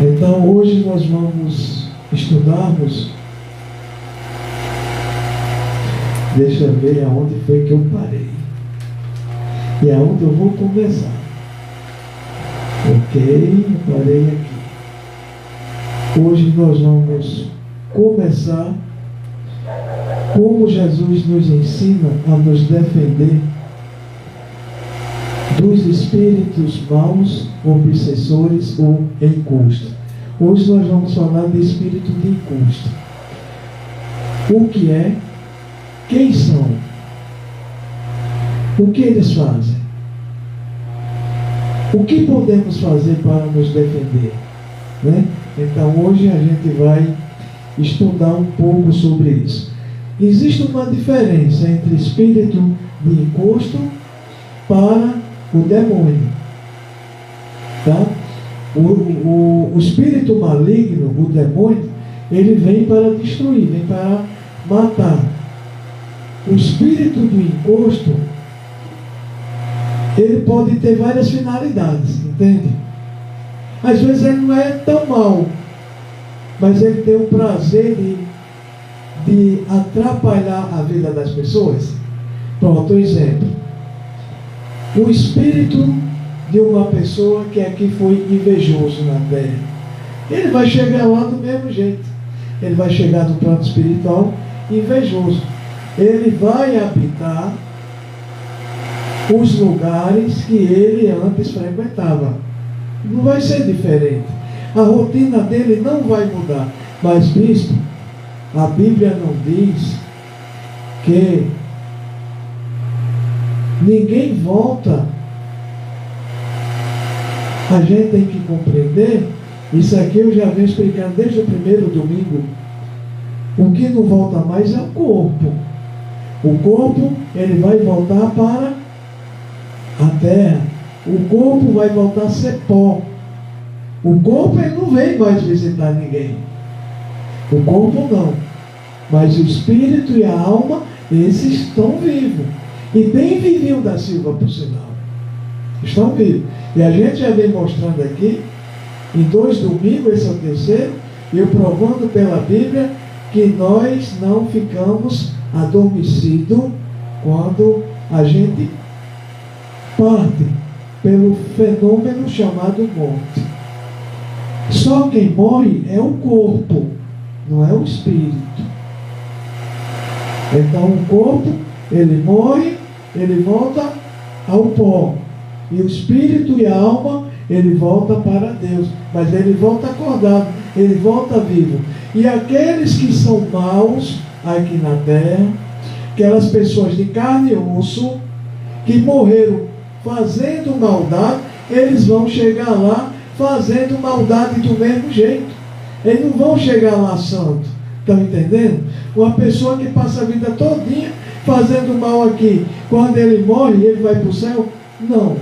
Então hoje nós vamos estudarmos. Deixa eu ver aonde foi que eu parei. E aonde eu vou começar. Ok, eu parei aqui. Hoje nós vamos começar como Jesus nos ensina a nos defender dos espíritos maus, obsessores ou encostos. Hoje nós vamos falar de espírito de encosto. O que é? Quem são? O que eles fazem? O que podemos fazer para nos defender? Né? Então hoje a gente vai estudar um pouco sobre isso. Existe uma diferença entre espírito de encosto para o demônio. Tá? O espírito maligno, o demônio, ele vem para destruir, vem para matar. O espírito do encosto, ele pode ter várias finalidades, entende? Às vezes ele não é tão mau, mas ele tem o prazer de atrapalhar a vida das pessoas. Pronto, um exemplo. O espírito de uma pessoa que aqui foi invejoso na terra, ele vai chegar lá do mesmo jeito. Ele vai chegar no plano espiritual invejoso. Ele vai habitar os lugares que ele antes frequentava. Não vai ser diferente. A rotina dele não vai mudar. Mas, bispo, a Bíblia não diz que ninguém volta. A gente tem que compreender. Isso aqui eu já venho explicando desde o primeiro domingo. O que não volta mais é o corpo. O corpo, ele vai voltar para a terra. O corpo vai voltar a ser pó. O corpo, ele não vem mais visitar ninguém. O corpo não. Mas o espírito e a alma, esses estão vivos. E bem vivinho da Silva, por sinal. Estão vivos. E a gente já vem mostrando aqui, em 2 domingos, esse é o terceiro, eu provando pela Bíblia que nós não ficamos adormecidos quando a gente parte pelo fenômeno chamado morte. Só quem morre é o corpo, não é o espírito. Então o corpo, ele morre, ele volta ao pó. E o espírito e a alma, ele volta para Deus. Mas ele volta acordado, ele volta vivo. E aqueles que são maus aqui na terra, aquelas pessoas de carne e osso, que morreram fazendo maldade, eles vão chegar lá fazendo maldade do mesmo jeito. Eles não vão chegar lá santo. Estão entendendo? Uma pessoa que passa a vida todinha fazendo mal aqui, quando ele morre, ele vai para o céu? Não.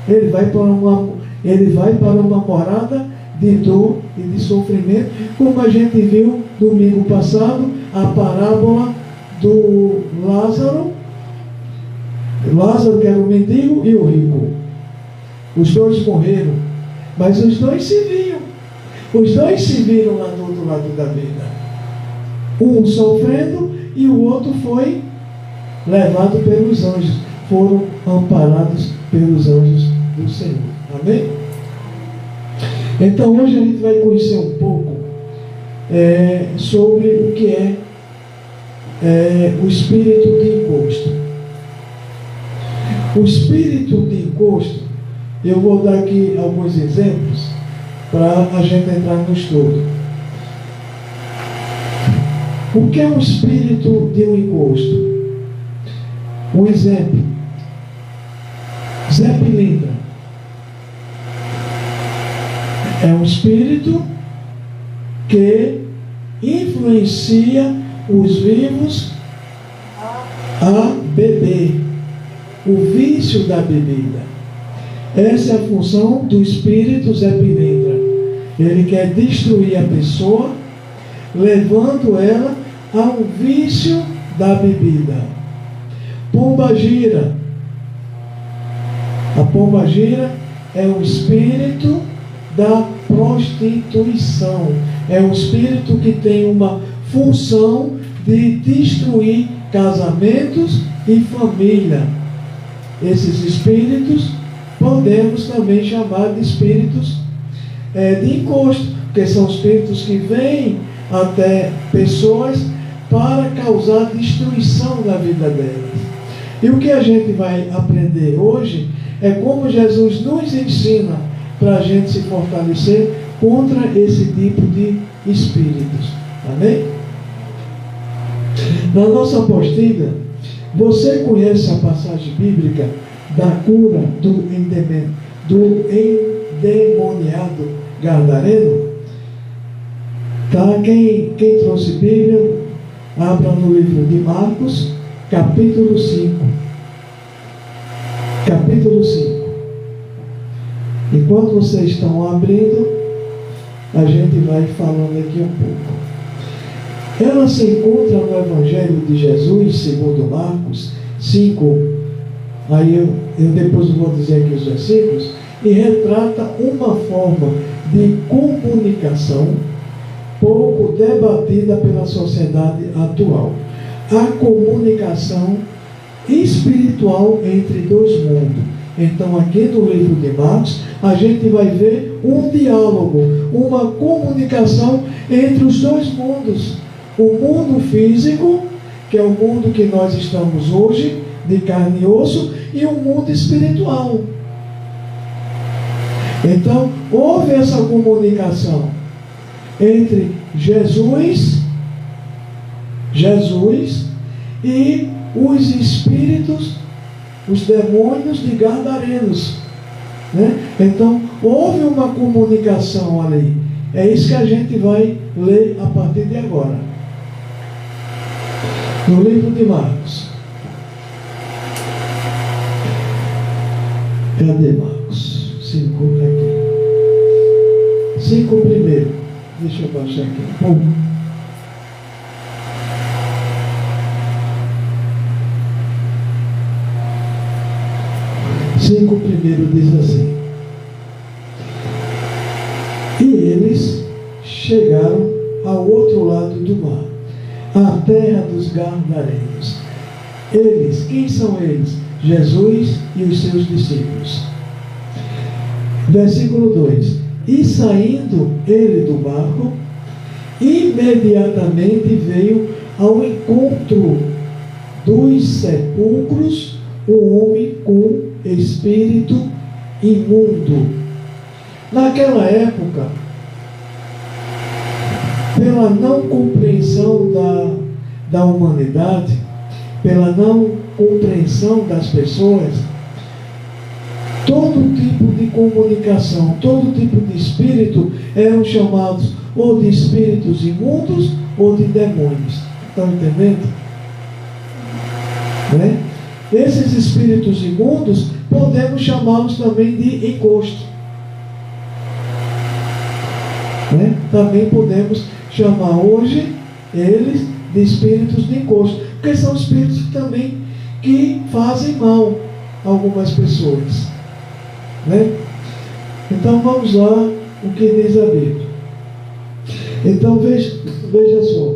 Ele vai para uma morada de dor e de sofrimento, como a gente viu domingo passado, a parábola do Lázaro. Lázaro, que era o mendigo, e o rico. Os dois morreram, mas os dois se viam. Os dois se viram lá do outro lado da vida. Um sofrendo e o outro foi levado pelos anjos. Foram amparados pelos anjos do Senhor. Amém? Então hoje a gente vai conhecer um pouco sobre o que é o espírito de encosto. O espírito de encosto, eu vou dar aqui alguns exemplos para a gente entrar no estudo. O que é um espírito de um encosto? Um exemplo. Zé Pilintra é um espírito que influencia os vivos a beber. O vício da bebida. Essa é a função do espírito Zé Pilintra. Ele quer destruir a pessoa, levando ela a um vício da bebida. Pombagira. A pombagira é o espírito da prostituição. É um espírito que tem uma função de destruir casamentos e família. Esses espíritos podemos também chamar de espíritos de encosto, porque são espíritos que vêm até pessoas para causar destruição na vida delas. E o que a gente vai aprender hoje é como Jesus nos ensina para a gente se fortalecer contra esse tipo de espíritos. Amém? Na nossa apostila, você conhece a passagem bíblica da cura do endemoniado gadareno? Tá? Quem trouxe Bíblia, abra no livro de Marcos, capítulo 5. Capítulo 5. Enquanto vocês estão abrindo, a gente vai falando aqui um pouco. Ela se encontra no Evangelho de Jesus, segundo Marcos 5. Aí eu depois vou dizer aqui os versículos. E retrata uma forma de comunicação pouco debatida pela sociedade atual. A comunicação espiritual entre dois mundos. Então, aqui no livro de Marcos, a gente vai ver um diálogo, uma comunicação entre os dois mundos. O mundo físico, que é o mundo que nós estamos hoje, de carne e osso, e o mundo espiritual. Então, houve essa comunicação entre Jesus e os espíritos, os demônios de Gadarenos, né? Então, houve uma comunicação ali. É isso que a gente vai ler a partir de agora. No livro de Marcos. Cadê Marcos? 5 aqui. 5 primeiro. Deixa eu baixar aqui um pouco. Primeiro diz assim: e eles chegaram ao outro lado do mar, a terra dos Gadarenos. Eles, quem são eles? Jesus e os seus discípulos. Versículo 2: e saindo ele do barco, imediatamente veio ao encontro dos sepulcros um homem com espírito imundo. Naquela época, pela não compreensão da humanidade, pela não compreensão das pessoas, todo tipo de comunicação, todo tipo de espírito eram chamados ou de espíritos imundos ou de demônios. Estão entendendo? Né? Esses espíritos imundos podemos chamá-los também de encosto. Né? Também podemos chamar hoje eles de espíritos de encosto, porque são espíritos também que fazem mal a algumas pessoas. Né? Então vamos lá o que diz a Bíblia. Então veja só.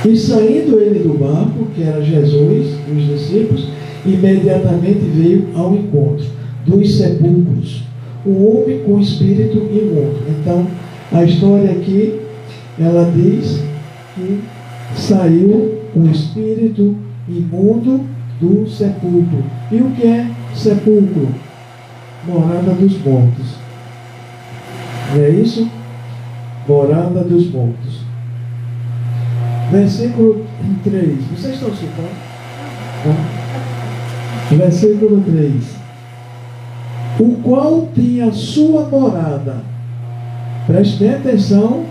E saindo ele do barco, que era Jesus e os discípulos, imediatamente veio ao encontro dos sepulcros, um homem com espírito imundo. Então, a história aqui, ela diz que saiu um espírito imundo do sepulcro. E o que é sepulcro? Morada dos mortos. Não é isso? Morada dos mortos. Versículo 3. Vocês estão citando? Versículo 3. O qual tinha sua morada. Preste bem atenção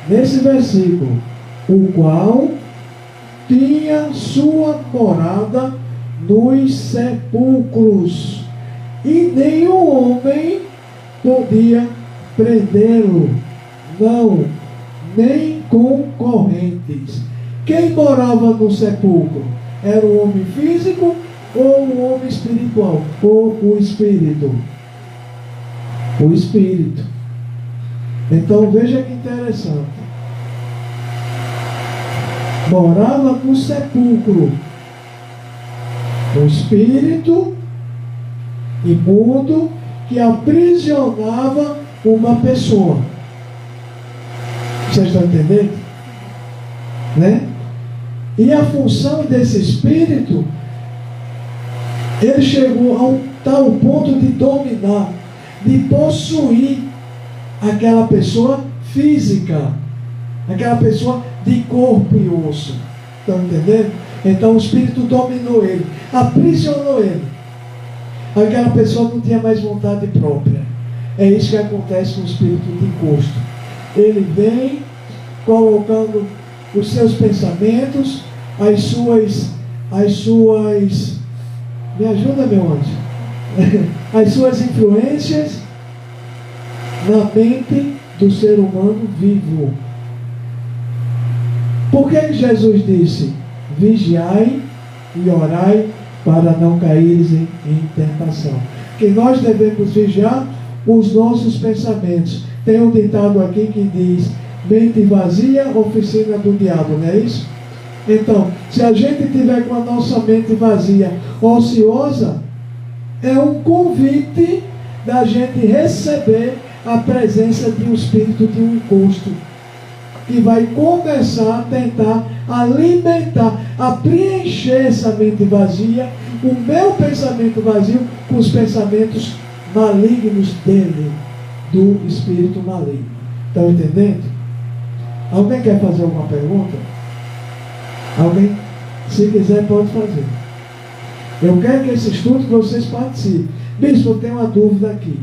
nesse versículo. O qual tinha sua morada nos sepulcros. E nenhum homem podia prendê-lo. Não, nem com correntes. Quem morava no sepulcro? Era o homem físico ou o homem espiritual? Ou o espírito? O espírito. Então veja que interessante. Morava no sepulcro um espírito imundo que aprisionava uma pessoa. Vocês estão entendendo? Né? E a função desse espírito, ele chegou a um tal ponto de dominar, de possuir aquela pessoa física, aquela pessoa de corpo e osso. Estão entendendo? Então o espírito dominou ele, aprisionou ele. Aquela pessoa não tinha mais vontade própria. É isso que acontece com o espírito de encosto. Ele vem colocando os seus pensamentos, as suas, me ajuda, meu anjo, as suas influências na mente do ser humano vivo. Por que Jesus disse: vigiai e orai para não caíres em tentação? Que nós devemos vigiar os nossos pensamentos. Tem um ditado aqui que diz: mente vazia, oficina do diabo, não é isso? Então, se a gente tiver com a nossa mente vazia, ociosa, é um convite da gente receber a presença de um espírito de um encosto, que vai começar a tentar alimentar, a preencher essa mente vazia, o meu pensamento vazio, com os pensamentos malignos dele, do espírito maligno. Estão entendendo? Alguém quer fazer alguma pergunta? Alguém? Se quiser, pode fazer. Eu quero que esse estudo vocês participem. Bispo, eu tenho uma dúvida aqui.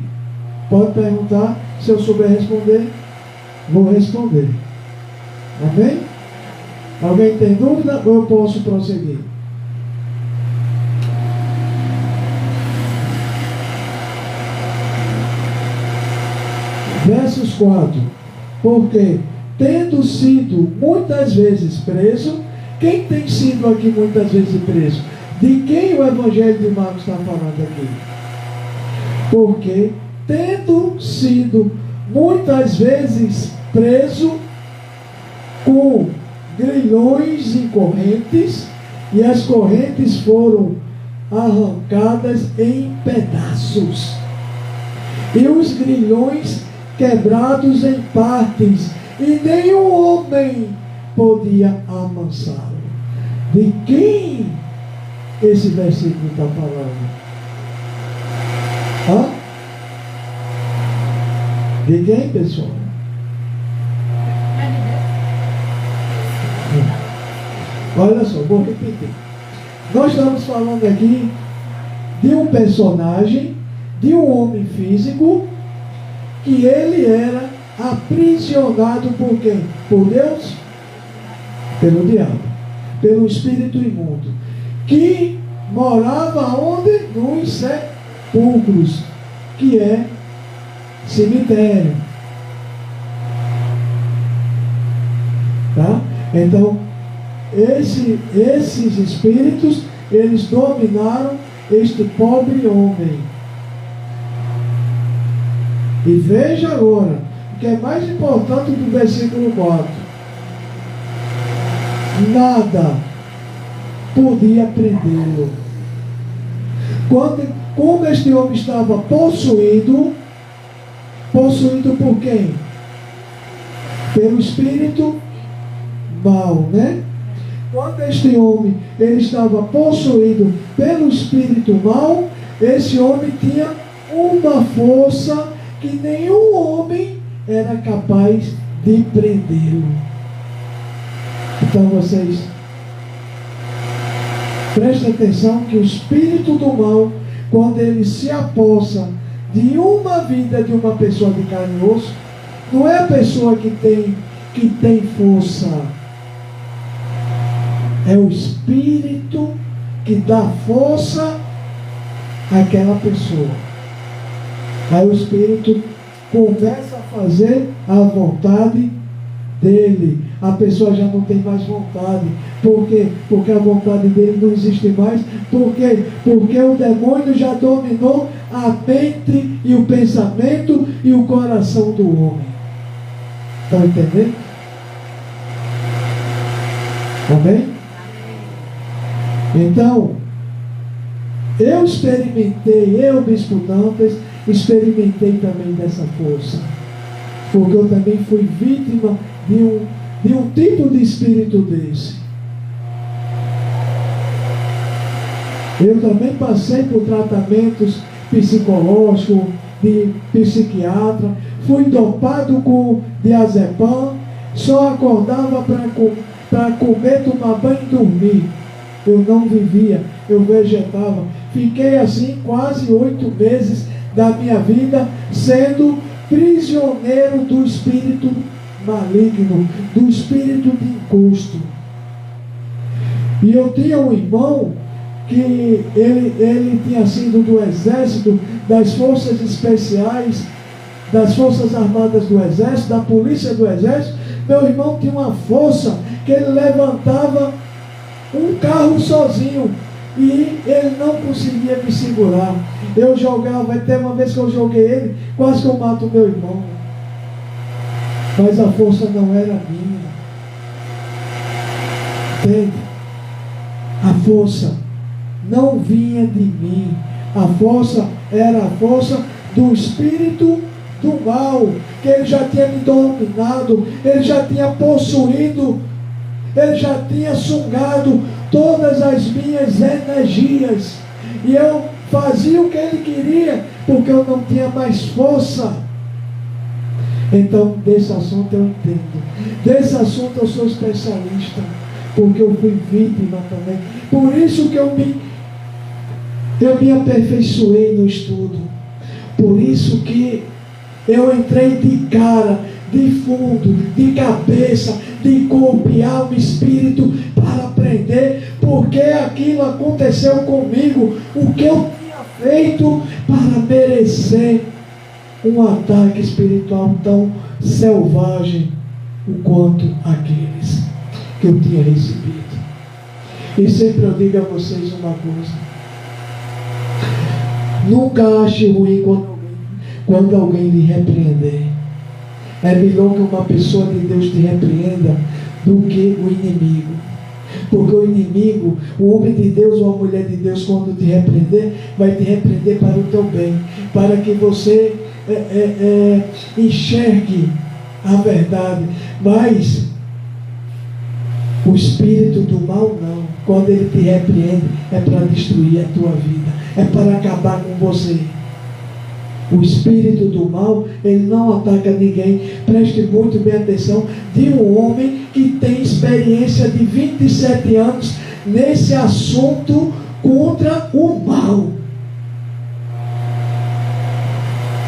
Pode perguntar. Se eu souber responder, vou responder. Amém? Alguém tem dúvida ou eu posso prosseguir? Versos 4. Porque, tendo sido muitas vezes preso, quem tem sido aqui muitas vezes preso? De quem o Evangelho de Marcos está falando aqui? Porque, tendo sido muitas vezes preso com grilhões e correntes, e as correntes foram arrancadas em pedaços, e os grilhões quebrados em partes, e nenhum homem podia amansá-lo. De quem esse versículo está falando? Hã? De quem, pessoal? Olha só, vou repetir. Nós estamos falando aqui de um personagem, de um homem físico, que ele era aprisionado por quem? Por Deus? Pelo diabo, pelo espírito imundo, que morava onde? Nos sepulcros, que é cemitério. Tá? Então, esses espíritos, eles dominaram este pobre homem. E veja agora, o que é mais importante do versículo 4. Nada podia prendê-lo. Como este homem estava possuído por quem? Pelo espírito mal, né? Quando este homem ele estava possuído pelo espírito mal, esse homem tinha uma força que nenhum homem era capaz de prendê-lo. Então vocês prestem atenção que o espírito do mal, quando ele se apossa de uma vida de uma pessoa de carne e osso, não é a pessoa que tem força. É o espírito que dá força àquela pessoa. Aí o espírito começa a fazer a vontade dele, a pessoa já não tem mais vontade. Por quê? Porque a vontade dele não existe mais. Por quê? Porque o demônio já dominou a mente e o pensamento e o coração do homem. Estão entendendo? Amém? Então, eu experimentei, Bispo Dantas, experimentei também dessa força. Porque eu também fui vítima de um tipo de espírito desse. Eu também passei por tratamentos psicológicos, de psiquiatra, fui dopado com diazepam, só acordava para comer, tomar banho e dormir. Eu não vivia, eu vegetava. Fiquei assim quase 8 meses da minha vida sendo prisioneiro do espírito maligno, do espírito de encosto. E eu tinha um irmão que ele tinha sido do exército, das forças especiais, das forças armadas do exército, da polícia do exército. Meu irmão tinha uma força que ele levantava um carro sozinho e ele não conseguia me segurar. Eu jogava, até uma vez que eu joguei ele, quase que eu mato meu irmão. Mas a força não era minha. Entende? A força não vinha de mim. A força era a força do espírito do mal, que ele já tinha me dominado, ele já tinha possuído, ele já tinha sugado todas as minhas energias. E eu fazia o que ele queria, porque eu não tinha mais força. Então, desse assunto eu entendo. Desse assunto eu sou especialista, porque eu fui vítima também. Por isso que eu me aperfeiçoei no estudo. Por isso que eu entrei de cara, de fundo, de cabeça, de corpo e alma e espírito para aprender porque aquilo aconteceu comigo, o que eu tinha feito para merecer um ataque espiritual tão selvagem o quanto aqueles que eu tinha recebido. E sempre eu digo a vocês uma coisa: nunca ache ruim quando alguém lhe repreender. É melhor que uma pessoa de Deus te repreenda do que o inimigo. Porque o inimigo, o homem de Deus ou a mulher de Deus, quando te repreender, vai te repreender para o teu bem, para que você enxergue a verdade. Mas o espírito do mal não. Quando ele te repreende, é para destruir a tua vida, é para acabar com você. O espírito do mal, ele não ataca ninguém. Preste muito bem atenção, de um homem que tem experiência de 27 anos nesse assunto contra o mal.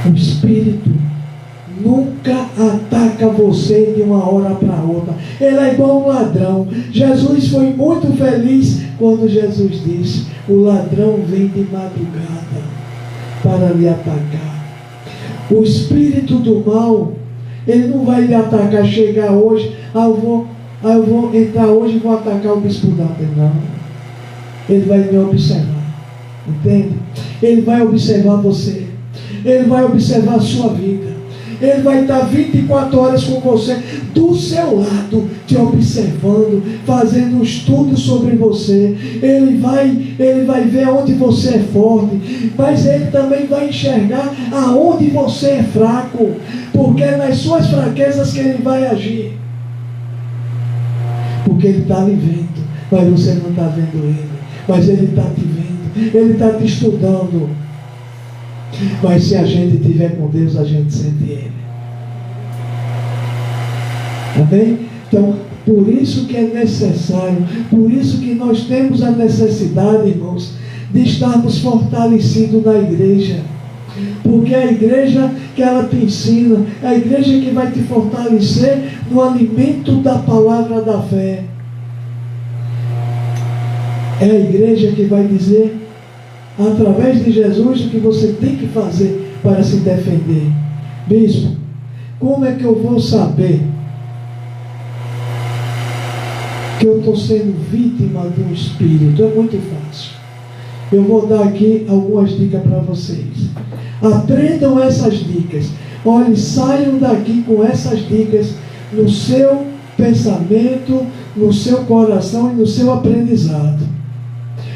O espírito nunca ataca você de uma hora para outra. Ele é igual um ladrão. Jesus foi muito feliz quando Jesus disse: o ladrão vem de madrugada para lhe atacar. O espírito do mal, ele não vai lhe atacar, chegar hoje, eu vou entrar hoje e vou atacar o bispo Dantas. Não. Ele vai me observar. Entende? Ele vai observar você. Ele vai observar a sua vida. Ele vai estar 24 horas com você, do seu lado, te observando, fazendo um estudo sobre você. Ele vai ver onde você é forte, mas ele também vai enxergar aonde você é fraco, porque é nas suas fraquezas que ele vai agir. Porque ele está lhe vendo, mas você não está vendo ele. Mas ele está te vendo, ele está te estudando. Mas se a gente estiver com Deus, a gente sente Ele. Amém? Então, por isso que é necessário, por isso que nós temos a necessidade, irmãos, de estarmos fortalecidos na igreja. Porque é a igreja que ela te ensina, é a igreja que vai te fortalecer no alimento da palavra da fé. É a igreja que vai dizer, através de Jesus, o que você tem que fazer para se defender. Bispo, como é que eu vou saber que eu estou sendo vítima de um espírito. É muito fácil. Eu vou dar aqui algumas dicas para vocês. Aprendam essas dicas. Olhe, saiam daqui com essas dicas no seu pensamento, no seu coração e no seu aprendizado.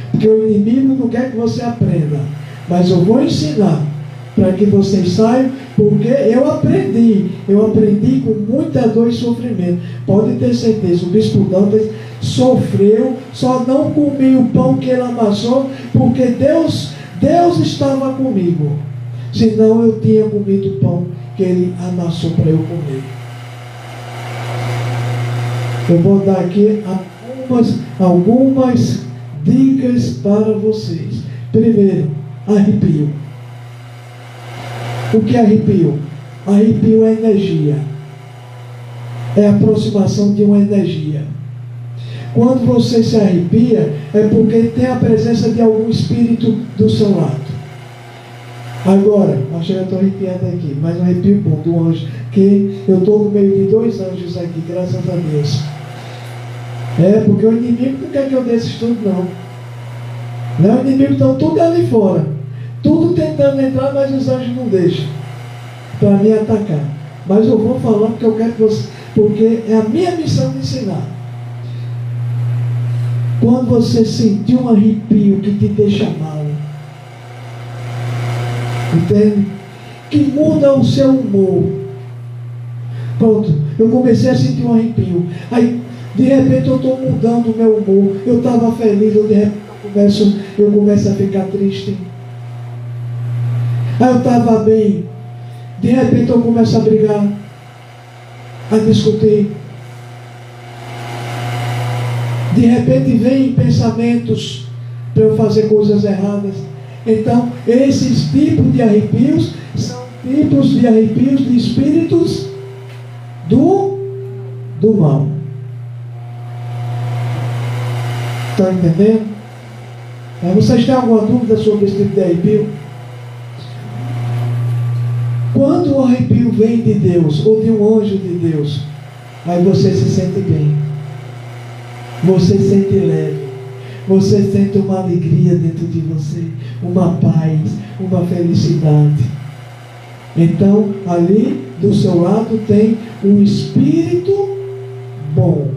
Porque o inimigo não quer que você aprenda. Mas eu vou ensinar para que vocês saiam, porque eu aprendi com muita dor e sofrimento. Pode ter certeza, o bispo Dantas sofreu, só não comi o pão que ele amassou, porque Deus estava comigo. Senão eu tinha comido o pão que ele amassou para eu comer. Eu vou dar aqui algumas dicas para vocês. Primeiro, arrepio. O que é arrepio? Arrepio é energia. É a aproximação de uma energia. Quando você se arrepia, é porque tem a presença de algum espírito do seu lado. Agora, acho que eu estou arrepiado aqui, mas um arrepio bom do anjo, que eu estou no meio de 2 anjos aqui, graças a Deus. É, porque o inimigo não quer que eu dê esse estudo, não. Não, o inimigo está tudo ali fora. Tudo tentando entrar, mas os anjos não deixam para me atacar. Mas eu vou falar porque eu quero que você, porque é a minha missão de ensinar. Quando você sentir um arrepio que te deixa mal, entende? Que muda o seu humor. Pronto, eu comecei a sentir um arrepio. Aí, de repente, eu estou mudando o meu humor. Eu estava feliz, de repente eu começo a ficar triste. Aí eu estava bem, de repente eu começo a brigar, a discutir. De repente vem pensamentos para eu fazer coisas erradas. Então, esses tipos de arrepios são tipos de arrepios de espíritos do mal. Estão entendendo? Vocês têm alguma dúvida sobre esse tipo de arrepio? Quando o arrepio vem de Deus, ou de um anjo de Deus, aí você se sente bem. Você se sente leve. Você sente uma alegria dentro de você, uma paz, uma felicidade. Então, ali do seu lado tem um espírito bom.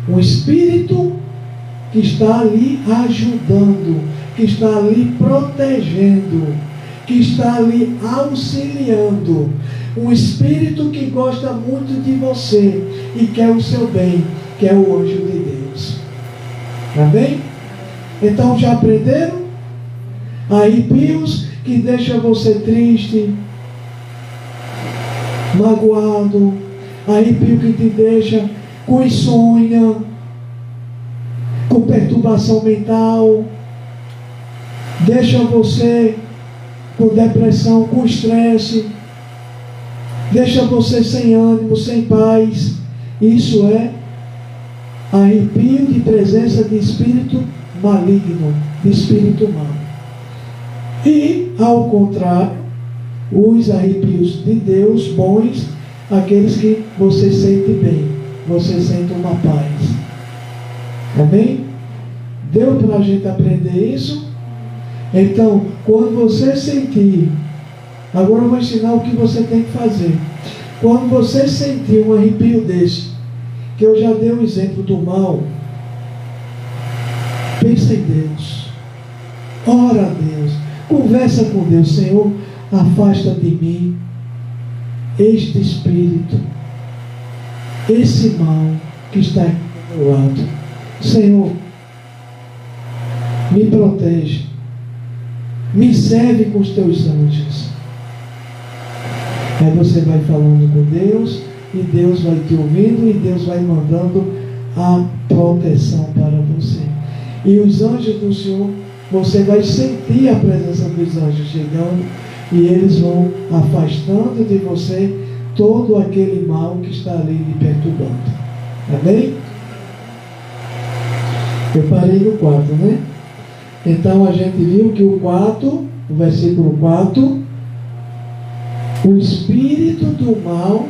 Um espírito que está ali ajudando, que está ali protegendo, que está ali auxiliando. Um espírito que gosta muito de você e quer o seu bem, que é o anjo de Deus. Amém? Então já aprenderam? Arrepios que deixam você triste, magoado. Arrepio que te deixa com insônia, com perturbação mental, deixa você com depressão, com estresse, deixa você sem ânimo, sem paz. Isso é arrepio de presença de espírito maligno, de espírito mau. E, ao contrário, os arrepios de Deus bons, aqueles que você sente bem, você sente uma paz. Amém? Deu para a gente aprender isso? Então, quando você sentir, agora eu vou ensinar o que você tem que fazer. Quando você sentir um arrepio desse, que eu já dei um exemplo do mal, pensa em Deus, ora a Deus, conversa com Deus. Senhor, afasta de mim este espírito, esse mal que está aqui do meu lado. Senhor, me protege, me serve com os teus anjos. Aí você vai falando com Deus, e Deus vai te ouvindo, e Deus vai mandando a proteção para você. E os anjos do Senhor, você vai sentir a presença dos anjos chegando, e eles vão afastando de você todo aquele mal que está ali lhe perturbando. Amém? Eu parei no 4, né? Então a gente viu que o 4, o versículo 4, o espírito do mal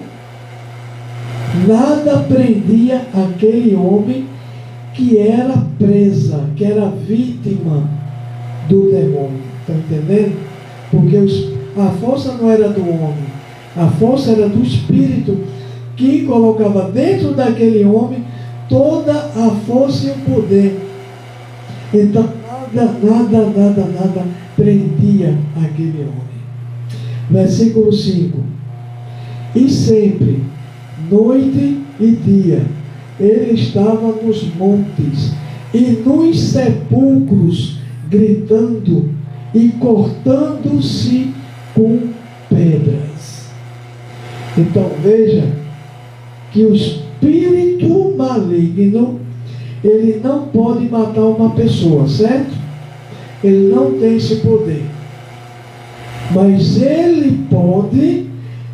Nada prendia aquele homem que era presa, que era vítima do demônio. Está entendendo? Porque a força não era do homem, a força era do Espírito, que colocava dentro daquele homem toda a força e o poder. Então nada prendia aquele homem. Versículo 5. E sempre, noite e dia, ele estava nos montes e nos sepulcros, gritando e cortando-se com pedras. Então veja que o espírito maligno, ele não pode matar uma pessoa, certo? Ele não tem esse poder. Mas ele pode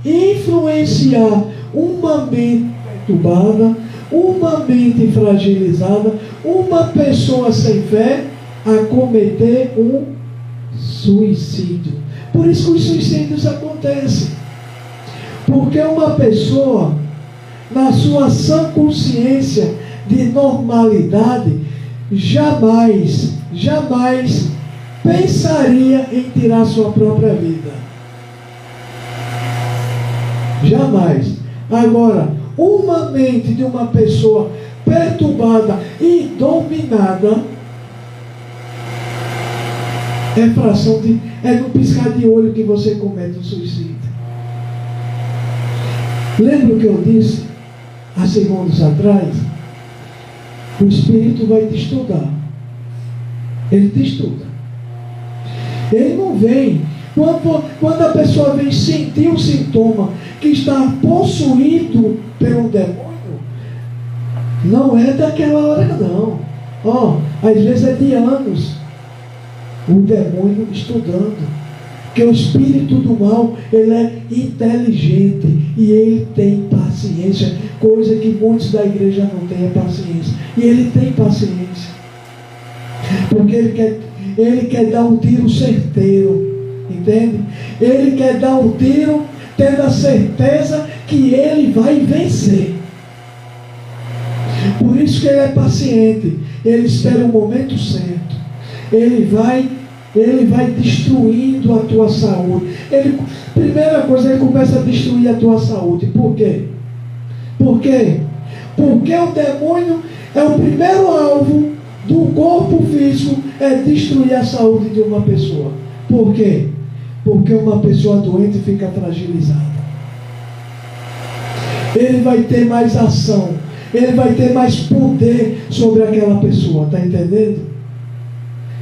influenciar uma mente perturbada, uma mente fragilizada, uma pessoa sem fé a cometer um suicídio. Por isso que os suicídios acontecem. Porque uma pessoa, na sua sã consciência de normalidade, jamais pensaria em tirar sua própria vida. Jamais. Agora, uma mente de uma pessoa perturbada e dominada é no piscar de olho que você comete um suicídio. Lembra o que eu disse há segundos atrás? O Espírito vai te estudar. Ele te estuda. Ele não vem. Quando a pessoa vem sentir um sintoma que está possuído pelo demônio, não é daquela hora não. Às vezes é de anos. O demônio estudando. Porque o espírito do mal, ele é inteligente e ele tem paciência, coisa que muitos da igreja não têm paciência. E ele tem paciência. Porque ele quer dar um tiro certeiro. Entende? Ele quer dar um tiro tendo a certeza que ele vai vencer. Por isso que ele é paciente. Ele espera o momento certo. Ele vai destruindo a tua saúde. Primeira coisa, ele começa a destruir a tua saúde. Por quê? Por quê? Porque o demônio é o primeiro alvo do corpo físico, é destruir a saúde de uma pessoa. Por quê? Porque uma pessoa doente fica fragilizada. Ele vai ter mais ação, ele vai ter mais poder sobre aquela pessoa. Está entendendo?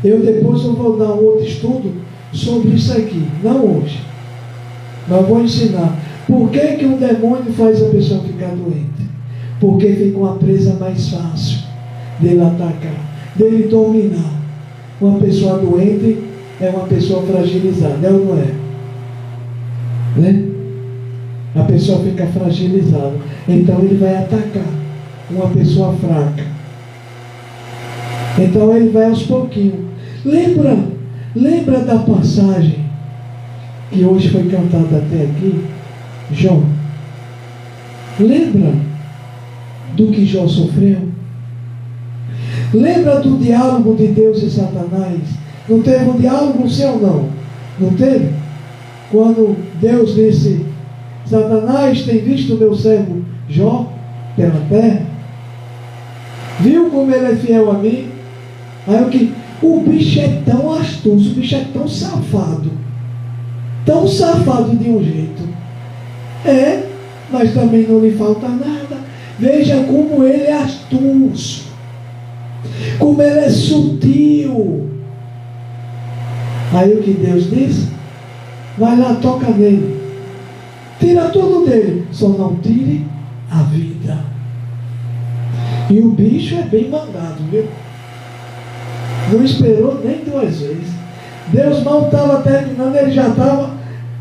Depois eu vou dar um outro estudo sobre isso aqui. Não hoje. Mas vou ensinar. Por que um demônio faz a pessoa ficar doente? Porque fica uma presa mais fácil dele atacar, dele dominar. Uma pessoa doente é uma pessoa fragilizada, é ou não é? Né? A pessoa fica fragilizada. Então ele vai atacar uma pessoa fraca. Então ele vai aos pouquinhos. Lembra da passagem que hoje foi cantada até aqui? Jó. Lembra do que Jó sofreu? Lembra do diálogo de Deus e Satanás? Não teve um diálogo, sim ou não? Não teve? Quando Deus disse: Satanás, tem visto o meu servo Jó pela terra? Viu como ele é fiel a mim? Aí o bicho é tão astuto, o bicho é tão safado de um jeito. Mas também não lhe falta nada. Veja como ele é astuto, como ele é sutil. Aí o que Deus diz? Vai lá, toca nele, tira tudo dele, só não tire a vida. E o bicho é bem mandado, viu? Não esperou nem 2 vezes. Deus mal estava terminando, ele já estava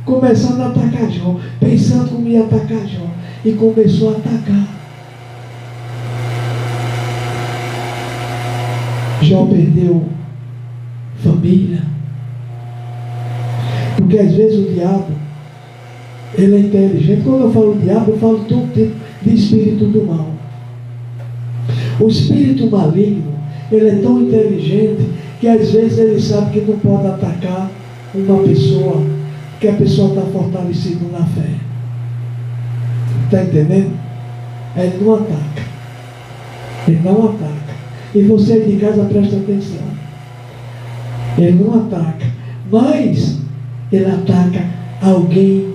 começando a atacar Jó, pensando como ia atacar Jó, e começou a atacar. Jó perdeu família. Porque às vezes o diabo, ele é inteligente. Quando eu falo diabo, eu falo todo tipo de espírito do mal. O espírito maligno, ele é tão inteligente que às vezes ele sabe que não pode atacar uma pessoa, porque a pessoa está fortalecida na fé. Está entendendo? Ele não ataca. Ele não ataca. E você de casa presta atenção. Ele não ataca, mas ele ataca alguém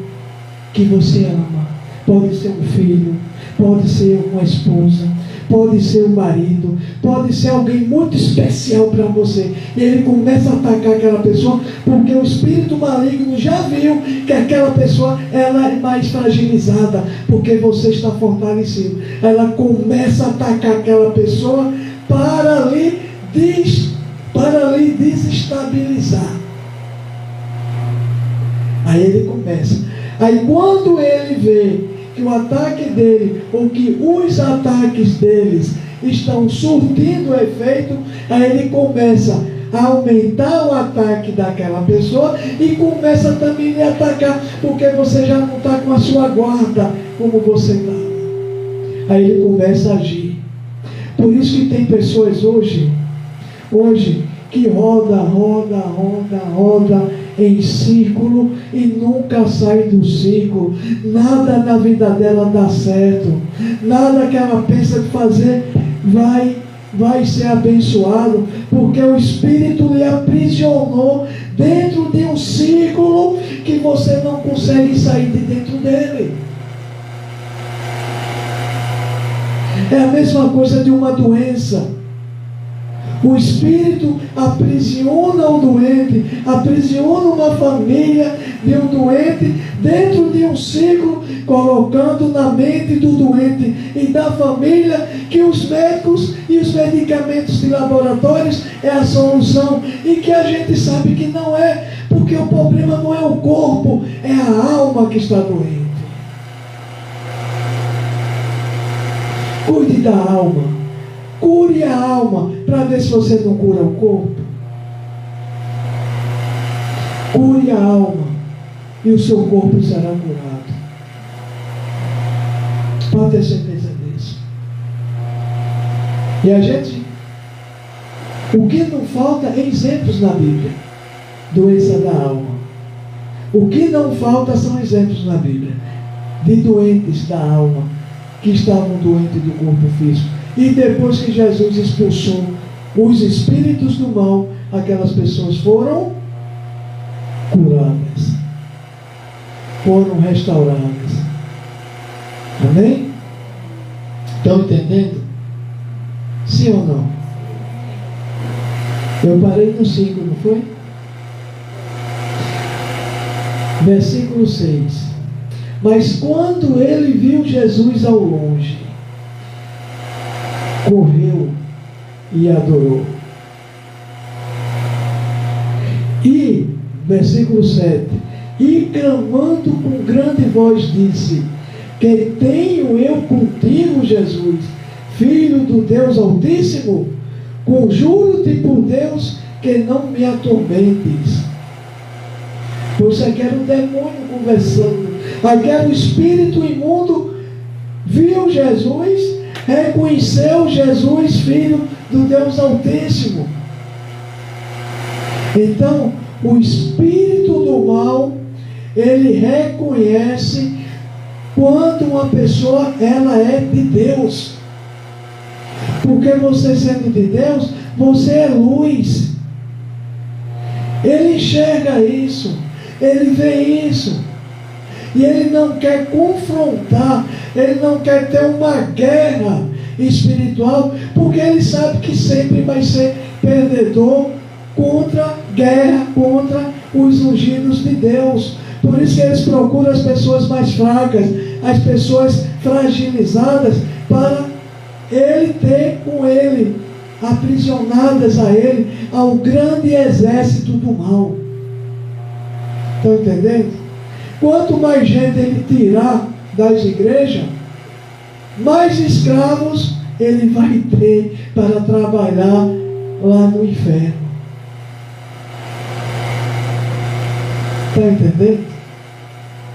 que você ama. Pode ser um filho, pode ser uma esposa, pode ser um marido, pode ser alguém muito especial para você. E ele começa a atacar aquela pessoa, porque o espírito maligno já viu que aquela pessoa ela é mais fragilizada, porque você está fortalecido. Ela começa a atacar aquela pessoa para lhe desestabilizar. Aí ele começa. Aí quando ele vê que o ataque dele, ou que os ataques deles estão surtindo efeito, aí ele começa a aumentar o ataque daquela pessoa e começa também a lhe atacar, porque você já não está com a sua guarda como você está. Aí ele começa a agir. Por isso que tem pessoas hoje que roda em círculo e nunca sai do círculo. Nada na vida dela dá certo. Nada que ela pensa de fazer vai ser abençoado, porque o Espírito lhe aprisionou dentro de um círculo que você não consegue sair de dentro dele. É a mesma coisa de uma doença. O Espírito aprisiona o doente, aprisiona uma família de um doente dentro de um ciclo, colocando na mente do doente e da família que os médicos e os medicamentos de laboratórios é a solução, e que a gente sabe que não é, porque o problema não é o corpo, é a alma que está doente. Cuide da alma. Cure a alma, para ver se você não cura o corpo. Cure a alma, e o seu corpo será curado. Pode ter certeza disso. E a gente, o que não falta é exemplos na Bíblia. Doença da alma. O que não falta são exemplos na Bíblia de doentes da alma, que estavam doentes do corpo físico. E depois que Jesus expulsou os espíritos do mal, aquelas pessoas foram curadas, foram restauradas. Amém? Estão entendendo? Sim ou não? Eu parei no 5, não foi? Versículo 6. Mas quando ele viu Jesus ao longe, correu e adorou. E, versículo 7, e clamando com grande voz disse: que tenho eu contigo, Jesus, Filho do Deus Altíssimo? Conjuro-te por Deus que não me atormentes. Pois aqui era um demônio conversando. Aqui era o espírito imundo, viu Jesus, reconheceu Jesus, Filho do Deus Altíssimo. Então, o espírito do mal, ele reconhece quando uma pessoa ela é de Deus. Porque você sendo de Deus, você é luz. Ele enxerga isso, ele vê isso. E ele não quer confrontar, ele não quer ter uma guerra espiritual, porque ele sabe que sempre vai ser perdedor contra guerra, contra os ungidos de Deus. Por isso que eles procuram as pessoas mais fracas, as pessoas fragilizadas, para ele ter com ele, aprisionadas a ele, ao grande exército do mal. Estão entendendo? Quanto mais gente ele tirar das igrejas, mais escravos ele vai ter para trabalhar lá no inferno. Está entendendo?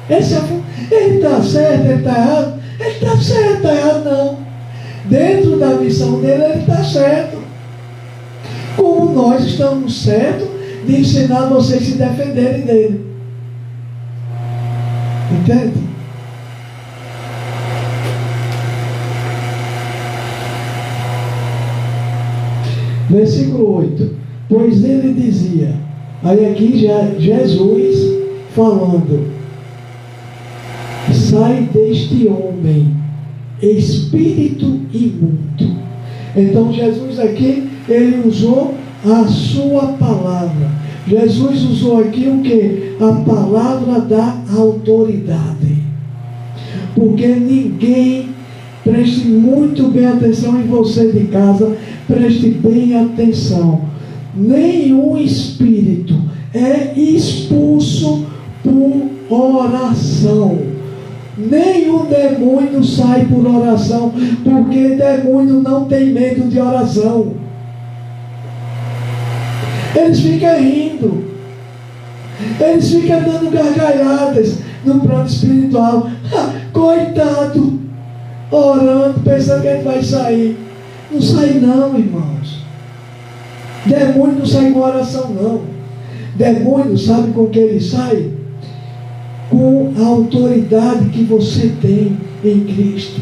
Ele está certo, ele está errado. Ele está certo, está errado não. Dentro da missão dele, ele está certo. Como nós estamos certos de ensinar vocês a se defenderem dele. Entende? Versículo 8. Pois ele dizia, aí aqui já Jesus falando, sai deste homem, espírito imundo. Então Jesus aqui, ele usou a sua palavra. Jesus usou aqui o que? A palavra da autoridade. Porque ninguém, preste muito bem atenção em você de casa, preste bem atenção. Nenhum espírito é expulso por oração. Nenhum demônio sai por oração, porque demônio não tem medo de oração. Eles ficam rindo, eles ficam dando gargalhadas no plano espiritual. Coitado, orando, pensando que ele vai sair. Não sai não, irmãos. Demônio não sai com oração não. Demônio, sabe com que ele sai? Com a autoridade que você tem em Cristo.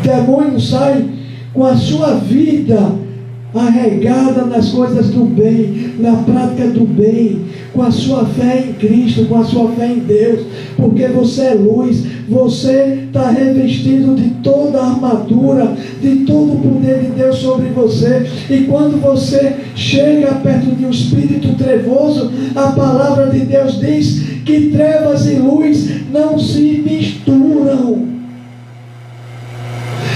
Demônio sai com a sua vida arregada nas coisas do bem, na prática do bem, com a sua fé em Cristo, com a sua fé em Deus, porque você é luz, você está revestido de toda a armadura, de todo o poder de Deus sobre você, e quando você chega perto de um espírito trevoso, a palavra de Deus diz que trevas e luz não se misturam,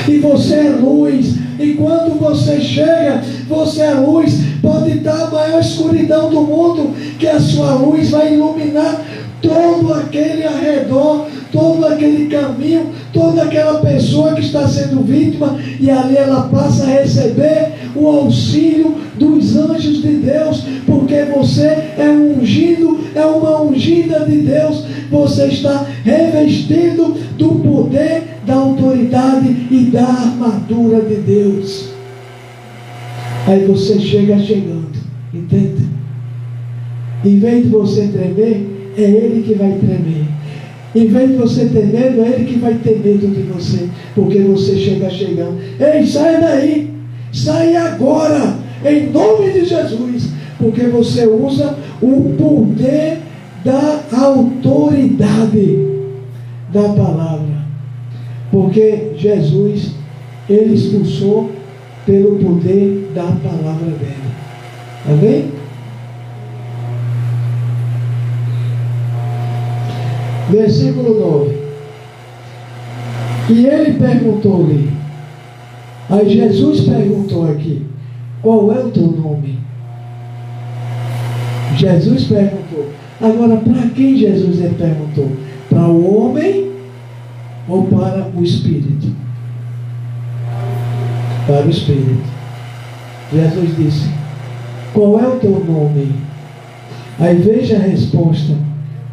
e você é luz. E quando você chega, você é luz, pode estar a maior escuridão do mundo, que a sua luz vai iluminar todo aquele arredor, todo aquele caminho, toda aquela pessoa que está sendo vítima, e ali ela passa a receber o auxílio dos anjos de Deus, porque você é um ungido, é uma ungida de Deus, você está revestido do poder, da autoridade e da armadura de Deus. Aí você chegando, entende? Em vez de você tremer, é Ele que vai tremer. Em vez de você ter medo, é Ele que vai ter medo de você, porque você chegando. Ei, sai daí, sai agora, em nome de Jesus, porque você usa o poder da autoridade da palavra. Porque Jesus, ele expulsou pelo poder da palavra dele. Amém? Versículo 9. E ele perguntou-lhe, aí Jesus perguntou aqui, qual é o teu nome? Jesus perguntou. Agora, para quem Jesus ele perguntou? Para o homem ou para o Espírito? Para o Espírito. Jesus disse, qual é o teu nome? Aí veja a resposta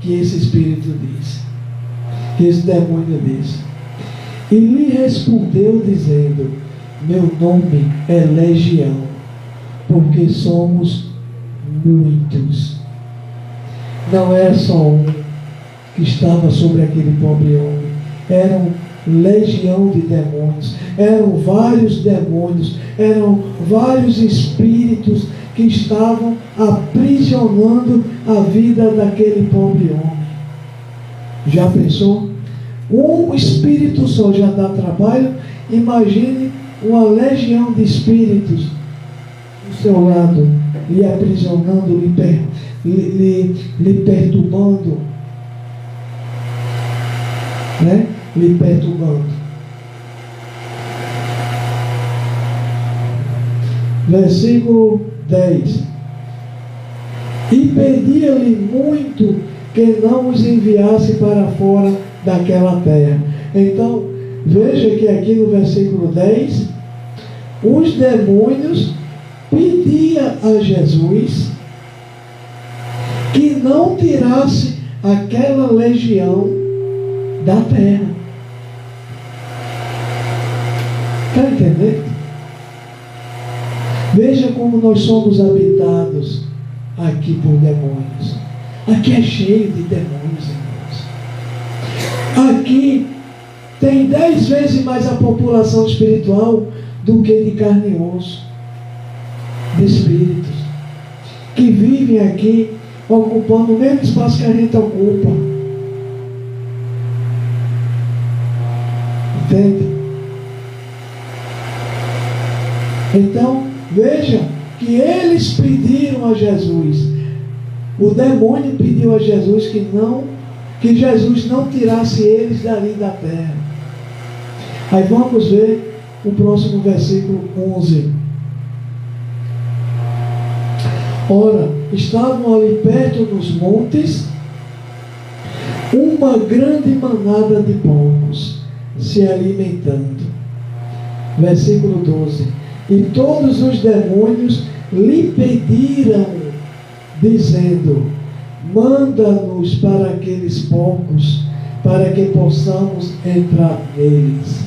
que esse Espírito diz, que esse demônio diz. E lhe respondeu dizendo, meu nome é Legião, porque somos muitos. Não era só um que estava sobre aquele pobre homem, eram legião de demônios, eram vários demônios, eram vários espíritos que estavam aprisionando a vida daquele pobre homem. Já pensou? Um espírito só já dá trabalho, imagine uma legião de espíritos do seu lado, lhe aprisionando, lhe perturbando, né? Lhe perturbando. Versículo 10. E pedia-lhe muito que não os enviasse para fora daquela terra. Então, veja que aqui no versículo 10, os demônios pediam a Jesus que não tirasse aquela legião da terra. Está entendendo? Veja como nós somos habitados aqui por demônios. Aqui é cheio de demônios, irmãos. Aqui tem 10 vezes mais a população espiritual do que de carne e osso, de espíritos, que vivem aqui ocupando o mesmo espaço que a gente ocupa. Entende? Então, veja que eles pediram a Jesus. O demônio pediu a Jesus que Jesus não tirasse eles dali da terra. Aí vamos ver o próximo versículo 11. Ora, estavam ali perto dos montes uma grande manada de porcos se alimentando. Versículo 12. E todos os demônios lhe pediram, dizendo: manda-nos para aqueles porcos, para que possamos entrar neles.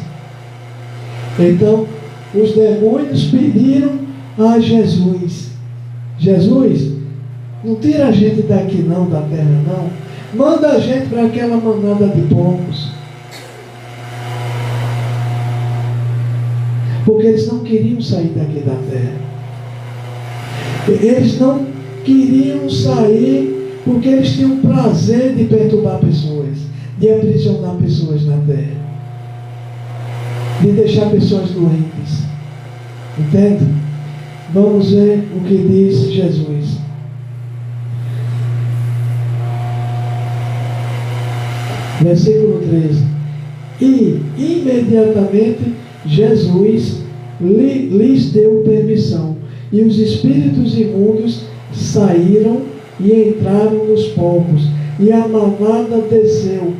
Então, os demônios pediram a Jesus: Jesus, não tira a gente daqui não, da terra não. Manda a gente para aquela manada de porcos. Porque eles não queriam sair daqui da terra. Eles não queriam sair porque eles tinham prazer de perturbar pessoas, de aprisionar pessoas na terra, de deixar pessoas doentes. Entende? Vamos ver o que diz Jesus. Versículo 13. E imediatamente Jesus lhes deu permissão, e os espíritos imundos saíram e entraram nos porcos, e a manada desceu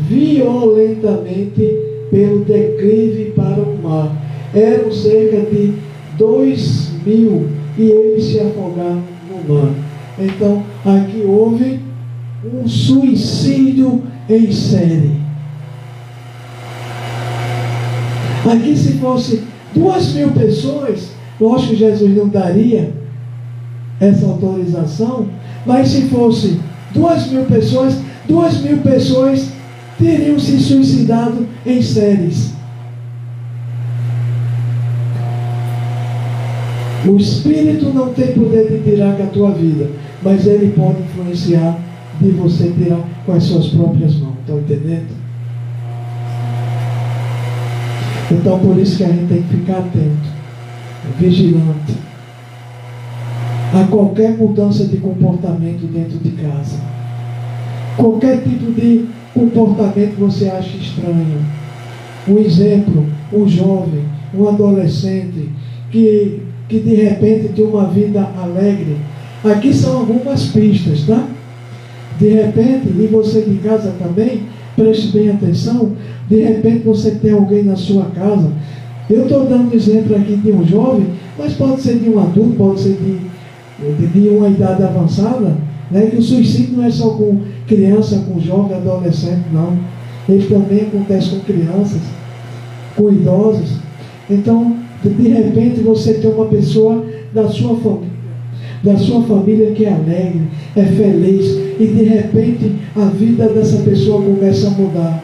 violentamente pelo declive para o mar. Eram cerca de 2.000 e eles se afogaram no mar. Então, aqui houve um suicídio em série. Aqui, se fosse 2.000 pessoas, lógico que Jesus não daria essa autorização, mas se fosse 2.000 pessoas, 2.000 pessoas teriam se suicidado em séries. O Espírito não tem poder de tirar com a tua vida, mas ele pode influenciar de você tirar com as suas próprias mãos. Estão entendendo? Então, por isso que a gente tem que ficar atento, vigilante a qualquer mudança de comportamento dentro de casa. Qualquer tipo de comportamento que você acha estranho. Um exemplo, um jovem, um adolescente que de repente tem uma vida alegre. Aqui são algumas pistas, tá? De repente, e você de casa também, preste bem atenção, de repente você tem alguém na sua casa. Eu estou dando um exemplo aqui de um jovem, mas pode ser de um adulto, pode ser de uma idade avançada, né? Que o suicídio não é só com criança, com jovem, adolescente, não. Ele também acontece com crianças, com idosos. Então, de repente você tem uma pessoa da sua família que é alegre, é feliz, e de repente a vida dessa pessoa começa a mudar.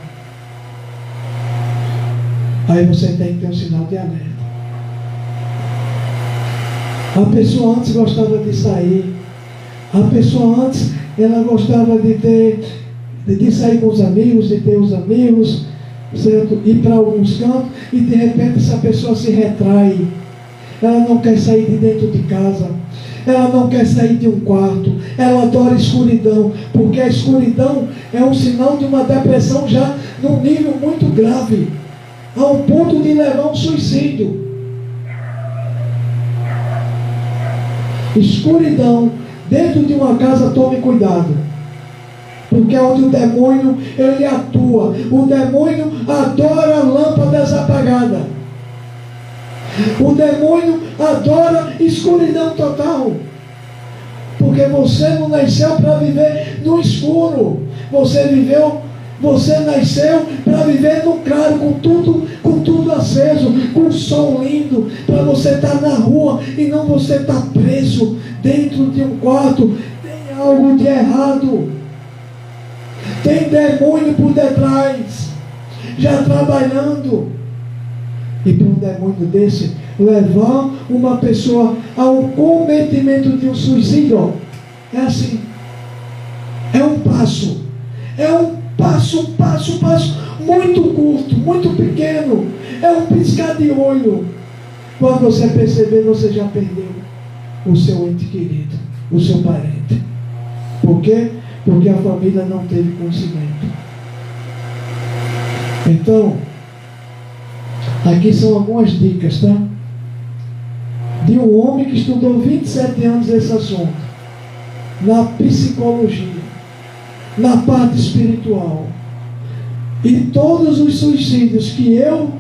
Aí você tem que ter um sinal de alerta. A pessoa antes gostava de sair, a pessoa antes ela gostava de sair com os amigos, de ter os amigos, certo? Ir para alguns cantos, e de repente essa pessoa se retrai. Ela não quer sair de dentro de casa, ela não quer sair de um quarto, ela adora escuridão, porque a escuridão é um sinal de uma depressão já num nível muito grave, ao ponto de levar um suicídio. Escuridão dentro de uma casa, tome cuidado, porque é onde o demônio ele atua. O demônio adora lâmpadas apagadas. O demônio adora escuridão total, porque você não nasceu para viver no escuro. Você Você nasceu para viver no claro, com tudo aceso, com um sol lindo, para você estar na rua e não você estar preso dentro de um quarto. Tem algo de errado. Tem demônio por detrás, já trabalhando. E para um demônio desse levar uma pessoa ao cometimento de um suicídio, é assim. É um passo muito curto, muito pequeno. É um piscar de olho. Quando você perceber, você já perdeu o seu ente querido, o seu parente. Por quê? Porque a família não teve conhecimento. Então, aqui são algumas dicas, tá? De um homem que estudou 27 anos esse assunto, na psicologia, na parte espiritual. E todos os suicídios que eu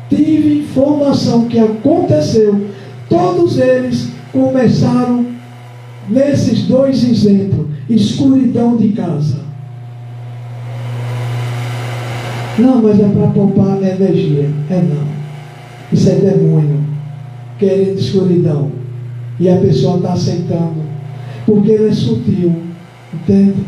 tive informação que aconteceu, todos eles começaram nesses dois exemplos: escuridão de casa. Não, mas é para poupar energia. É não. Isso é demônio querendo escuridão. E a pessoa está aceitando. Porque ele é sutil. Entende?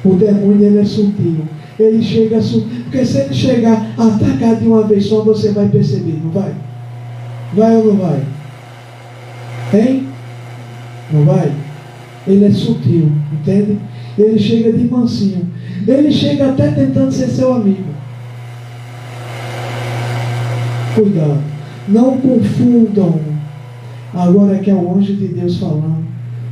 O demônio, ele é sutil. Ele chega sutil. Porque se ele chegar a atacar de uma vez só, você vai perceber, não vai? Vai ou não vai? Hein? Não vai? Ele é sutil, entende? Ele chega de mansinho. Ele chega até tentando ser seu amigo. Cuidado. Não confundam. Agora que é o anjo de Deus falando.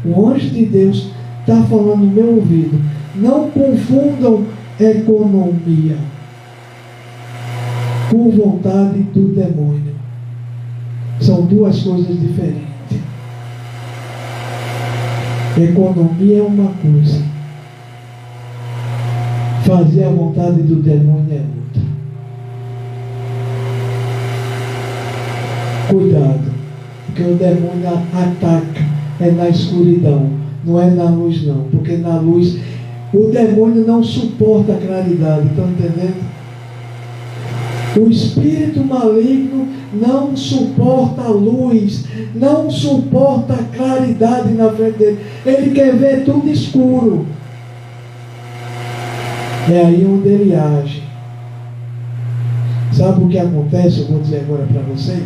O anjo de Deus está falando no meu ouvido. Não confundam economia com vontade do demônio. São duas coisas diferentes. Economia é uma coisa. Fazer a vontade do demônio é outra. Cuidado, porque o demônio ataca é na escuridão, não é na luz não, porque na luz o demônio não suporta a claridade, estão entendendo? O espírito maligno não suporta a luz, não suporta a claridade na frente dele. Ele quer ver tudo escuro. É aí onde ele age. Sabe o que acontece? Eu vou dizer agora para vocês.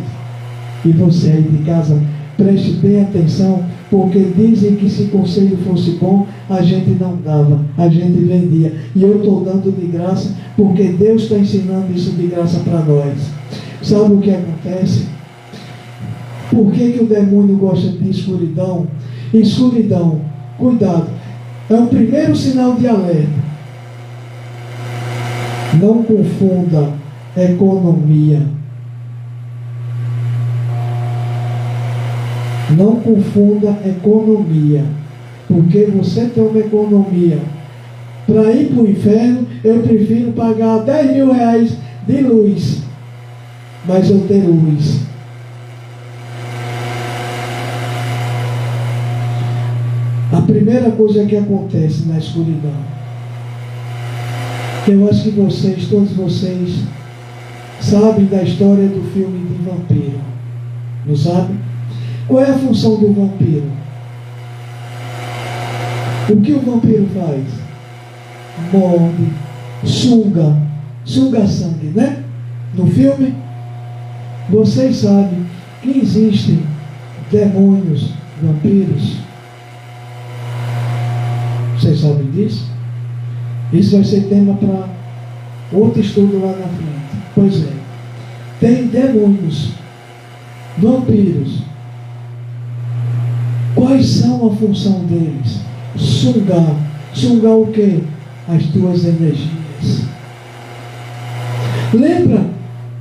E você aí de casa, preste bem atenção, porque dizem que se conselho fosse bom, a gente não dava, a gente vendia. E eu estou dando de graça, porque Deus está ensinando isso de graça para nós. Sabe o que acontece? Por que o demônio gosta de escuridão? Escuridão, cuidado, é o primeiro sinal de alerta. Não confunda economia. Não confunda economia. Porque você tem uma economia. Para ir para o inferno, eu prefiro pagar 10 mil reais de luz. Mas eu tenho luz. A primeira coisa que acontece na escuridão, eu acho que vocês, todos vocês, sabem da história do filme de vampiro. Não sabem? Qual é a função do vampiro? O que o vampiro faz? Morde, suga sangue, né? No filme, vocês sabem que existem demônios, vampiros. Vocês sabem disso? Isso vai ser tema para outro estudo lá na frente. Pois é. Tem demônios, vampiros. Quais são a função deles? Sugar. Sugar o quê? As tuas energias.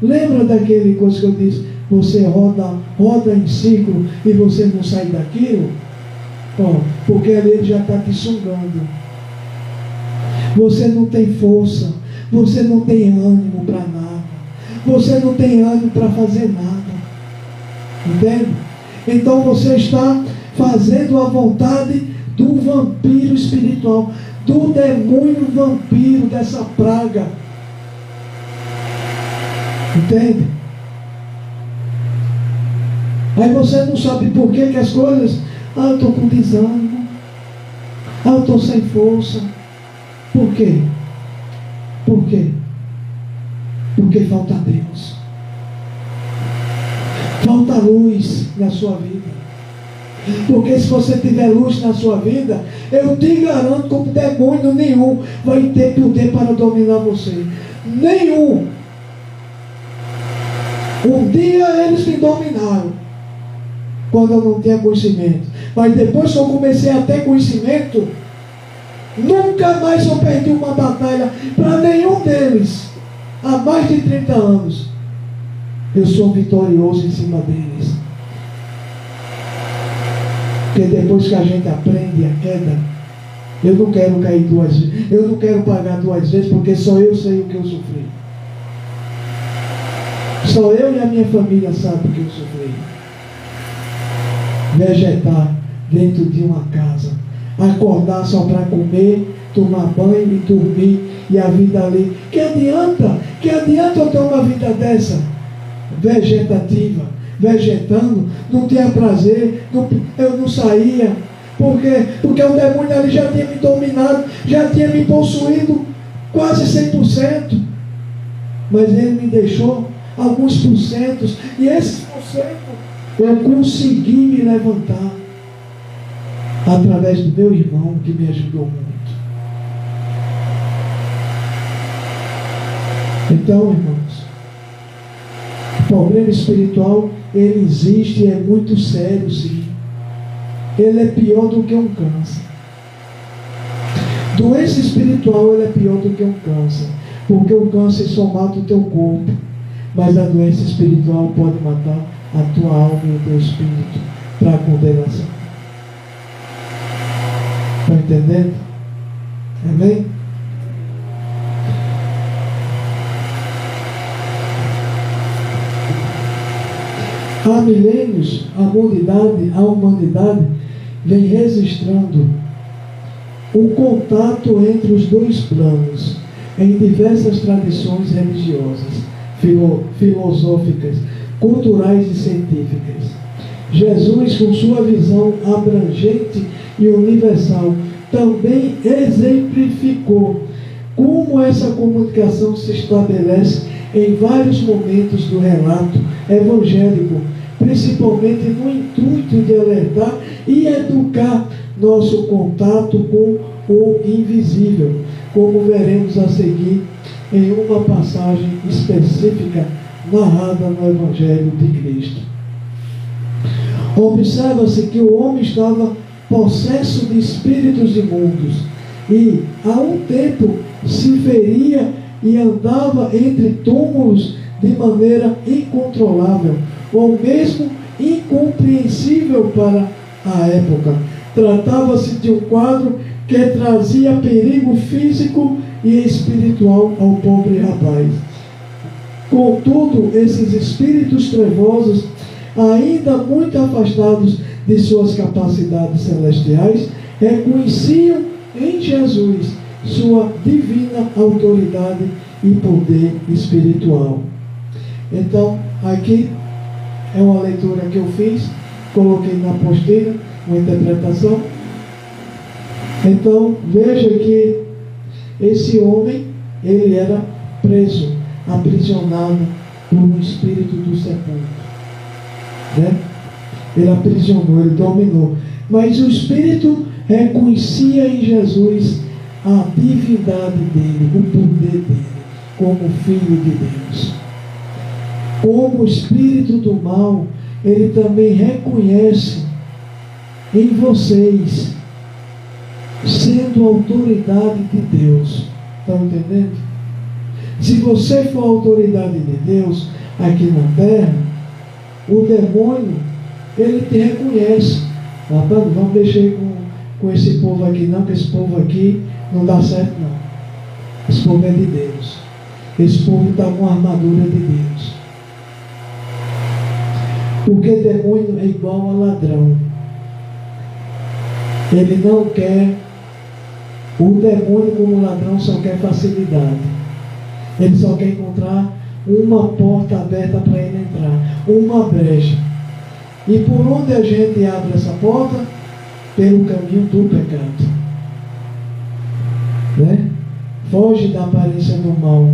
Lembra daquele coisa que eu disse? Você roda em ciclo e você não sai daquilo? Bom, porque ali ele já está te sugando. Você não tem força, você não tem ânimo para nada, você não tem ânimo para fazer nada, entende? Então você está fazendo a vontade do vampiro espiritual. do demônio vampiro, dessa praga. Entende? Aí você não sabe por que as coisas... eu estou com desânimo. Eu estou sem força. Por quê? Por quê? Porque falta Deus. Falta luz na sua vida. Porque se você tiver luz na sua vida, eu te garanto que o demônio nenhum vai ter poder para dominar você. Nenhum. Um dia eles me dominaram, quando eu não tinha conhecimento. Mas depois que eu comecei a ter conhecimento, nunca mais eu perdi uma batalha para nenhum deles. Há mais de 30 anos eu sou vitorioso em cima deles. Porque depois que a gente aprende a queda, eu não quero cair 2 vezes, eu não quero pagar 2 vezes, porque só eu sei o que eu sofri. Só eu e a minha família sabem o que eu sofri. Vegetar dentro de uma casa, acordar só para comer, tomar banho e dormir, e a vida ali. Que adianta eu ter uma vida dessa? Vegetativa, vegetando, não tinha prazer, eu não saía. Por quê? Porque o demônio ali já tinha me dominado, já tinha me possuído quase 100%. Mas ele me deixou alguns porcentos, e esses porcentos eu consegui me levantar através do meu irmão, que me ajudou muito. Então, irmãos, o problema espiritual, ele existe e é muito sério, sim. Ele é pior do que um câncer. Doença espiritual, ele é pior do que um câncer, porque o câncer só mata o teu corpo, mas a doença espiritual pode matar a tua alma e o teu espírito para a condenação. Está entendendo? Amém? Há milênios, a humanidade vem registrando o contato entre os dois planos em diversas tradições religiosas, filosóficas, culturais e científicas. Jesus, com sua visão abrangente e universal, também exemplificou como essa comunicação se estabelece em vários momentos do relato evangélico, principalmente no intuito de alertar e educar nosso contato com o invisível, como veremos a seguir em uma passagem específica narrada no Evangelho de Cristo. Observa-se que o homem estava possesso de espíritos imundos e, há um tempo, se feria e andava entre túmulos de maneira incontrolável, ou mesmo incompreensível para a época. Tratava-se de um quadro que trazia perigo físico e espiritual ao pobre rapaz. Contudo, esses espíritos trevosos, ainda muito afastados de suas capacidades celestiais, reconheciam em Jesus sua divina autoridade e poder espiritual. Então, aqui é uma leitura que eu fiz, coloquei na apostila, uma interpretação. Então, veja que esse homem, ele era preso, aprisionado por um espírito do sepulcro, né? Ele aprisionou, ele dominou, mas o espírito reconhecia em Jesus a divindade dele, o poder dele, como filho de Deus. Como o espírito do mal, ele também reconhece em vocês, sendo autoridade de Deus. Estão entendendo? Se você for autoridade de Deus aqui na terra, o demônio, ele te reconhece. Não vamos mexer com esse povo aqui não, que esse povo aqui não dá certo não. Esse povo é de Deus. Esse povo está com a armadura de Deus. Porque demônio é igual a ladrão. Ele não quer O demônio, como ladrão, só quer facilidade. Ele só quer encontrar uma porta aberta para ele entrar, uma brecha. E por onde a gente abre essa porta? Pelo caminho do pecado. Né? Foge da aparência do mal,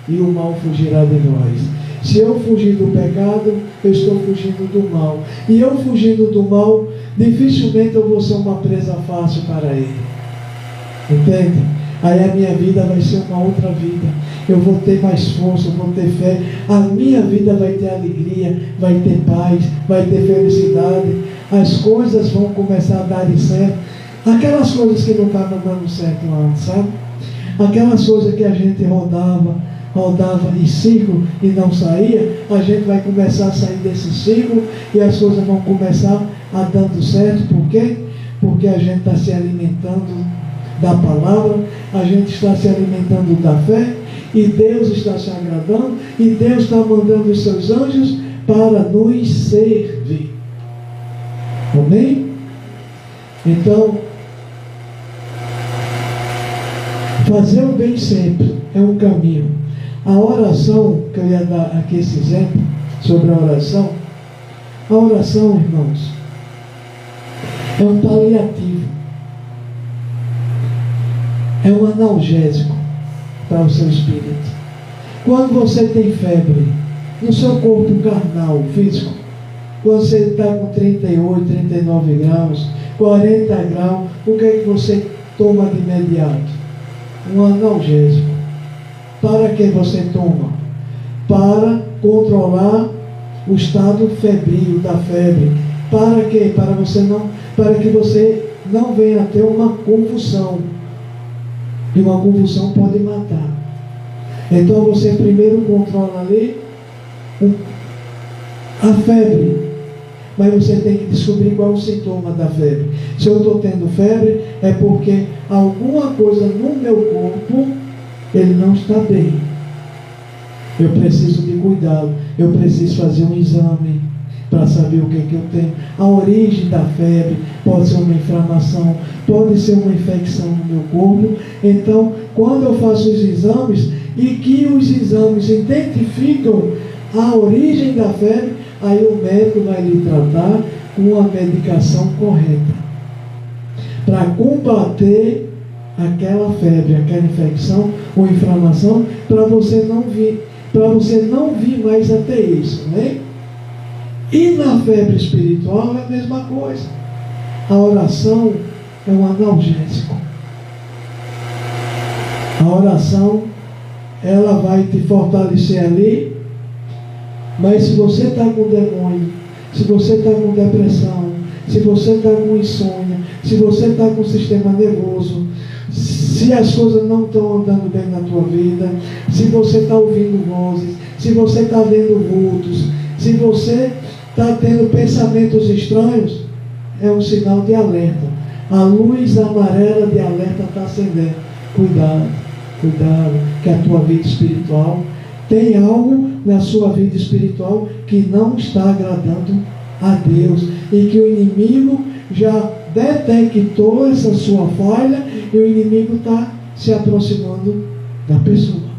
e o mal fugirá de nós. Se eu fugir do pecado, eu estou fugindo do mal. E eu fugindo do mal, dificilmente eu vou ser uma presa fácil para ele. Entende? Aí a minha vida vai ser uma outra vida. Eu vou ter mais força, eu vou ter fé. A minha vida vai ter alegria, vai ter paz, vai ter felicidade. As coisas vão começar a dar certo. Aquelas coisas que não estavam dando certo antes, sabe? Aquelas coisas que a gente rodava em ciclo e não saía, a gente vai começar a sair desse ciclo e as coisas vão começar a dando certo. Por quê? Porque a gente está se alimentando da palavra, a gente está se alimentando da fé, e Deus está se agradando, e Deus está mandando os seus anjos para nos servir. Amém? Então, fazer o bem sempre é um caminho. A oração, que eu ia dar aqui esse exemplo sobre a oração, irmãos, é um paliativo, é um analgésico para o seu espírito. Quando você tem febre no seu corpo carnal, físico, quando você está com 38, 39 graus, 40 graus, o que é que você toma de imediato? Um analgésico. Para que você toma? Para controlar o estado febril da febre. Para quê? Para que você não venha a ter uma convulsão. E uma convulsão pode matar. Então você primeiro controla ali a febre. Mas você tem que descobrir qual é o sintoma da febre. Se eu estou tendo febre, é porque alguma coisa no meu corpo, ele não está bem. Eu preciso de cuidado. Eu preciso fazer um exame para saber o que é que eu tenho. A origem da febre pode ser uma inflamação, pode ser uma infecção no meu corpo. Então, quando eu faço os exames e que os exames identificam a origem da febre, aí o médico vai lhe tratar com a medicação correta para combater aquela febre, aquela infecção ou inflamação, para você não vir mais a ter isso, né? E na febre espiritual é a mesma coisa. A oração é um analgésico. A oração, ela vai te fortalecer ali. Mas se você está com demônio, se você está com depressão, se você está com insônia, se você está com sistema nervoso, se as coisas não estão andando bem na tua vida, se você está ouvindo vozes, se você está vendo vultos, se você está tendo pensamentos estranhos, é um sinal de alerta. A luz amarela de alerta está acendendo. Cuidado, que a tua vida espiritual tem algo na sua vida espiritual que não está agradando a Deus, e que o inimigo já detectou essa sua falha, e o inimigo está se aproximando da pessoa.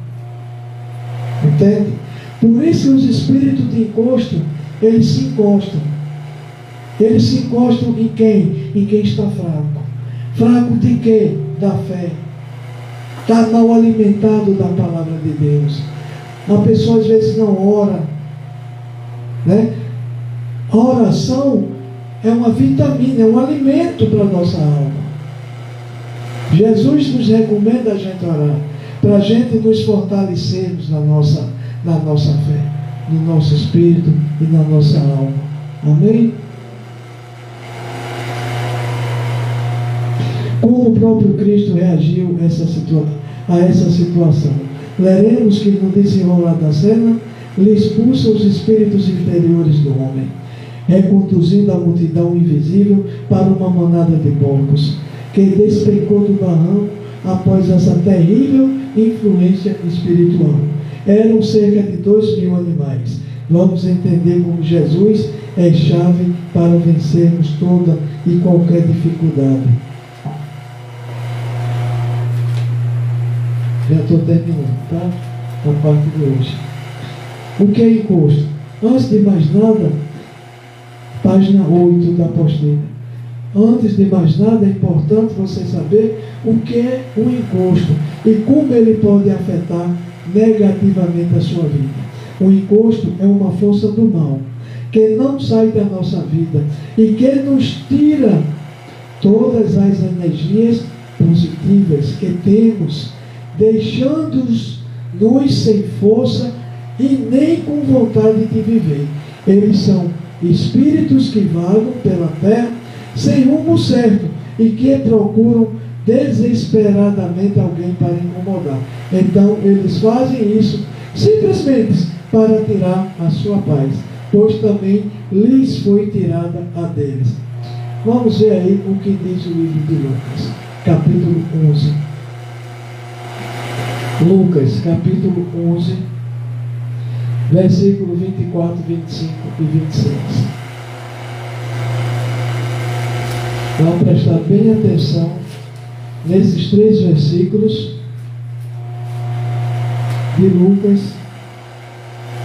Entende? Por isso que os espíritos de encosto, eles se encostam. Eles se encostam em quem? Em quem está fraco. Fraco de quê? Da fé. Está mal alimentado da palavra de Deus. A pessoa às vezes não ora, né? A oração é uma vitamina, é um alimento para a nossa alma. Jesus nos recomenda a gente orar, para a gente nos fortalecermos na nossa fé, no nosso espírito e na nossa alma. Amém? Como o próprio Cristo reagiu a essa situação? Leremos que no desenrolar da cena, lhe expulsa os espíritos inferiores do homem, reconduzindo a multidão invisível para uma manada de porcos, que despencou do barranco após essa terrível influência espiritual. Eram cerca de 2.000 animais. Vamos entender como Jesus é chave para vencermos toda e qualquer dificuldade. Já estou terminando, tá? A parte de hoje. O que é encosto? Antes de mais nada, página 8 da apostila. Antes de mais nada, é importante você saber o que é um encosto e como ele pode afetar negativamente a sua vida. O encosto é uma força do mal que não sai da nossa vida e que nos tira todas as energias positivas que temos, deixando-nos sem força e nem com vontade de viver. Eles são espíritos que vagam pela terra sem rumo certo e que procuram desesperadamente alguém para incomodar. Então eles fazem isso simplesmente para tirar a sua paz, pois também lhes foi tirada a deles. Vamos ver aí o que diz o livro de Lucas, capítulo 11. Lucas, capítulo 11, versículo 24, 25 e 26. Vamos prestar bem atenção nesses 3 versículos de Lucas,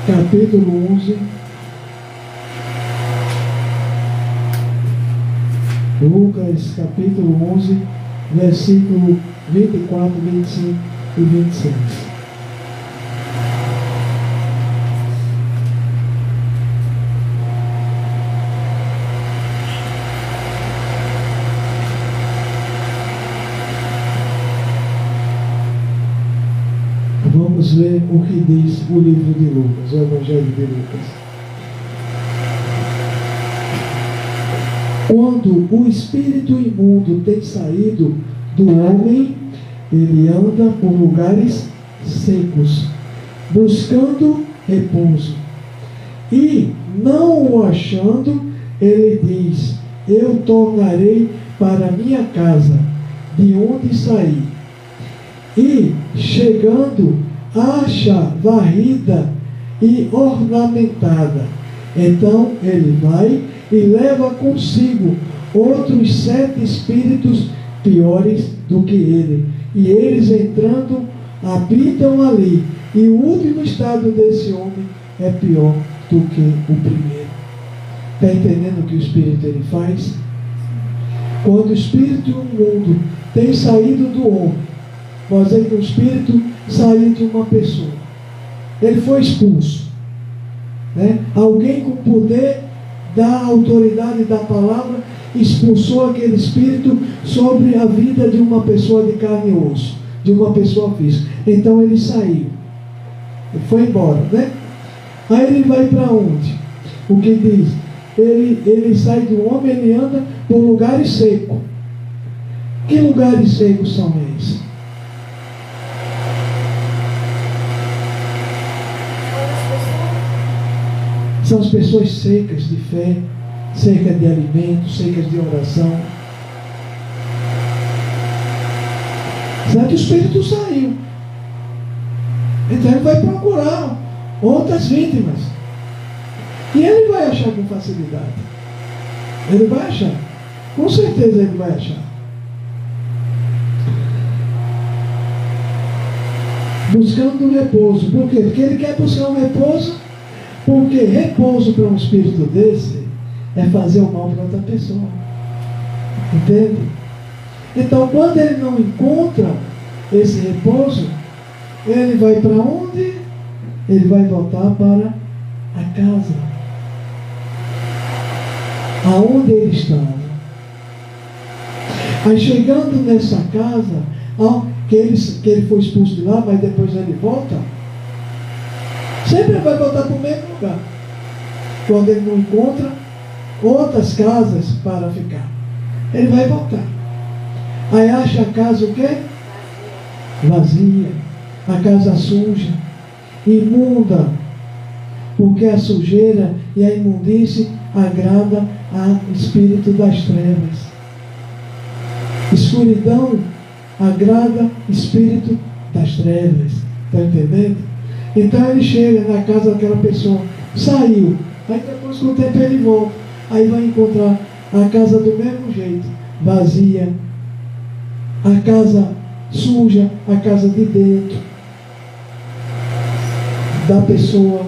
capítulo 11. Lucas, capítulo 11, versículo 24, 25 e 26. Vamos ver o que diz o livro de Lucas, o Evangelho de Lucas. Quando o espírito imundo tem saído do homem, ele anda por lugares secos, buscando repouso. E, não o achando, ele diz: eu tornarei para minha casa, de onde saí. E, chegando, acha varrida e ornamentada. Então ele vai e leva consigo outros 7 espíritos piores do que ele. E eles, entrando, habitam ali. E o último estado desse homem é pior do que o primeiro. Está entendendo o que o espírito ele faz? Quando o espírito imundo tem saído do homem, nós vemos que o espírito saiu de uma pessoa, ele foi expulso, né? Alguém com poder da autoridade da palavra expulsou aquele espírito sobre a vida de uma pessoa de carne e osso, de uma pessoa física. Então ele saiu, ele foi embora, né? Aí ele vai para onde? O que diz? Ele sai do homem, ele anda por lugares secos. Que lugares secos são esses? São as pessoas secas de fé, secas de alimento, secas de oração. Certo? O espírito saiu. Então ele vai procurar outras vítimas. E ele vai achar com facilidade. Ele vai achar. Com certeza ele vai achar. Buscando repouso. Por quê? Porque ele quer buscar um repouso. Porque repouso para um espírito desse é fazer o mal para outra pessoa. Entende? Então, quando ele não encontra esse repouso, ele vai para onde? Ele vai voltar para a casa, aonde ele estava. Aí, chegando nessa casa, que ele foi expulso de lá, mas depois ele volta, sempre vai voltar para o mesmo lugar. Quando ele não encontra outras casas para ficar, ele vai voltar. Aí acha a casa o quê? Vazia. A casa suja, imunda, porque a sujeira e a imundície agrada ao espírito das trevas. Escuridão agrada espírito das trevas. Está entendendo? Então ele chega na casa daquela pessoa, saiu, aí depois com o tempo ele volta, aí vai encontrar a casa do mesmo jeito, vazia, a casa suja a casa de dentro da pessoa,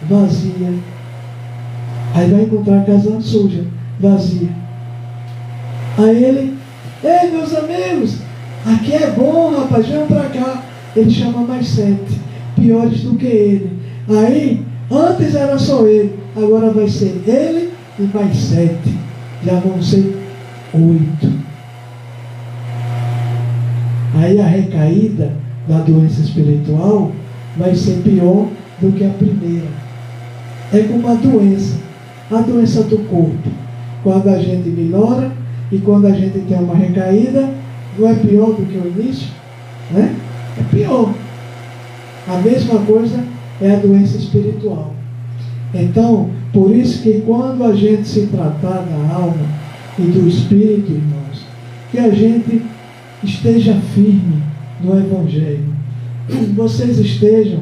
vazia. Aí vai encontrar a casa suja, vazia. Aí ele, ei meus amigos, aqui é bom, rapaz, venham para cá. Ele chama mais 7, piores do que ele. Aí, antes era só ele, agora vai ser ele e mais 7. Já vão ser 8. Aí a recaída da doença espiritual vai ser pior do que a primeira. É como a doença do corpo. Quando a gente melhora e quando a gente tem uma recaída, não é pior do que o início? Né? É pior. A mesma coisa é a doença espiritual. Então, por isso que quando a gente se tratar da alma e do espírito, irmãos, que a gente esteja firme no Evangelho. Vocês estejam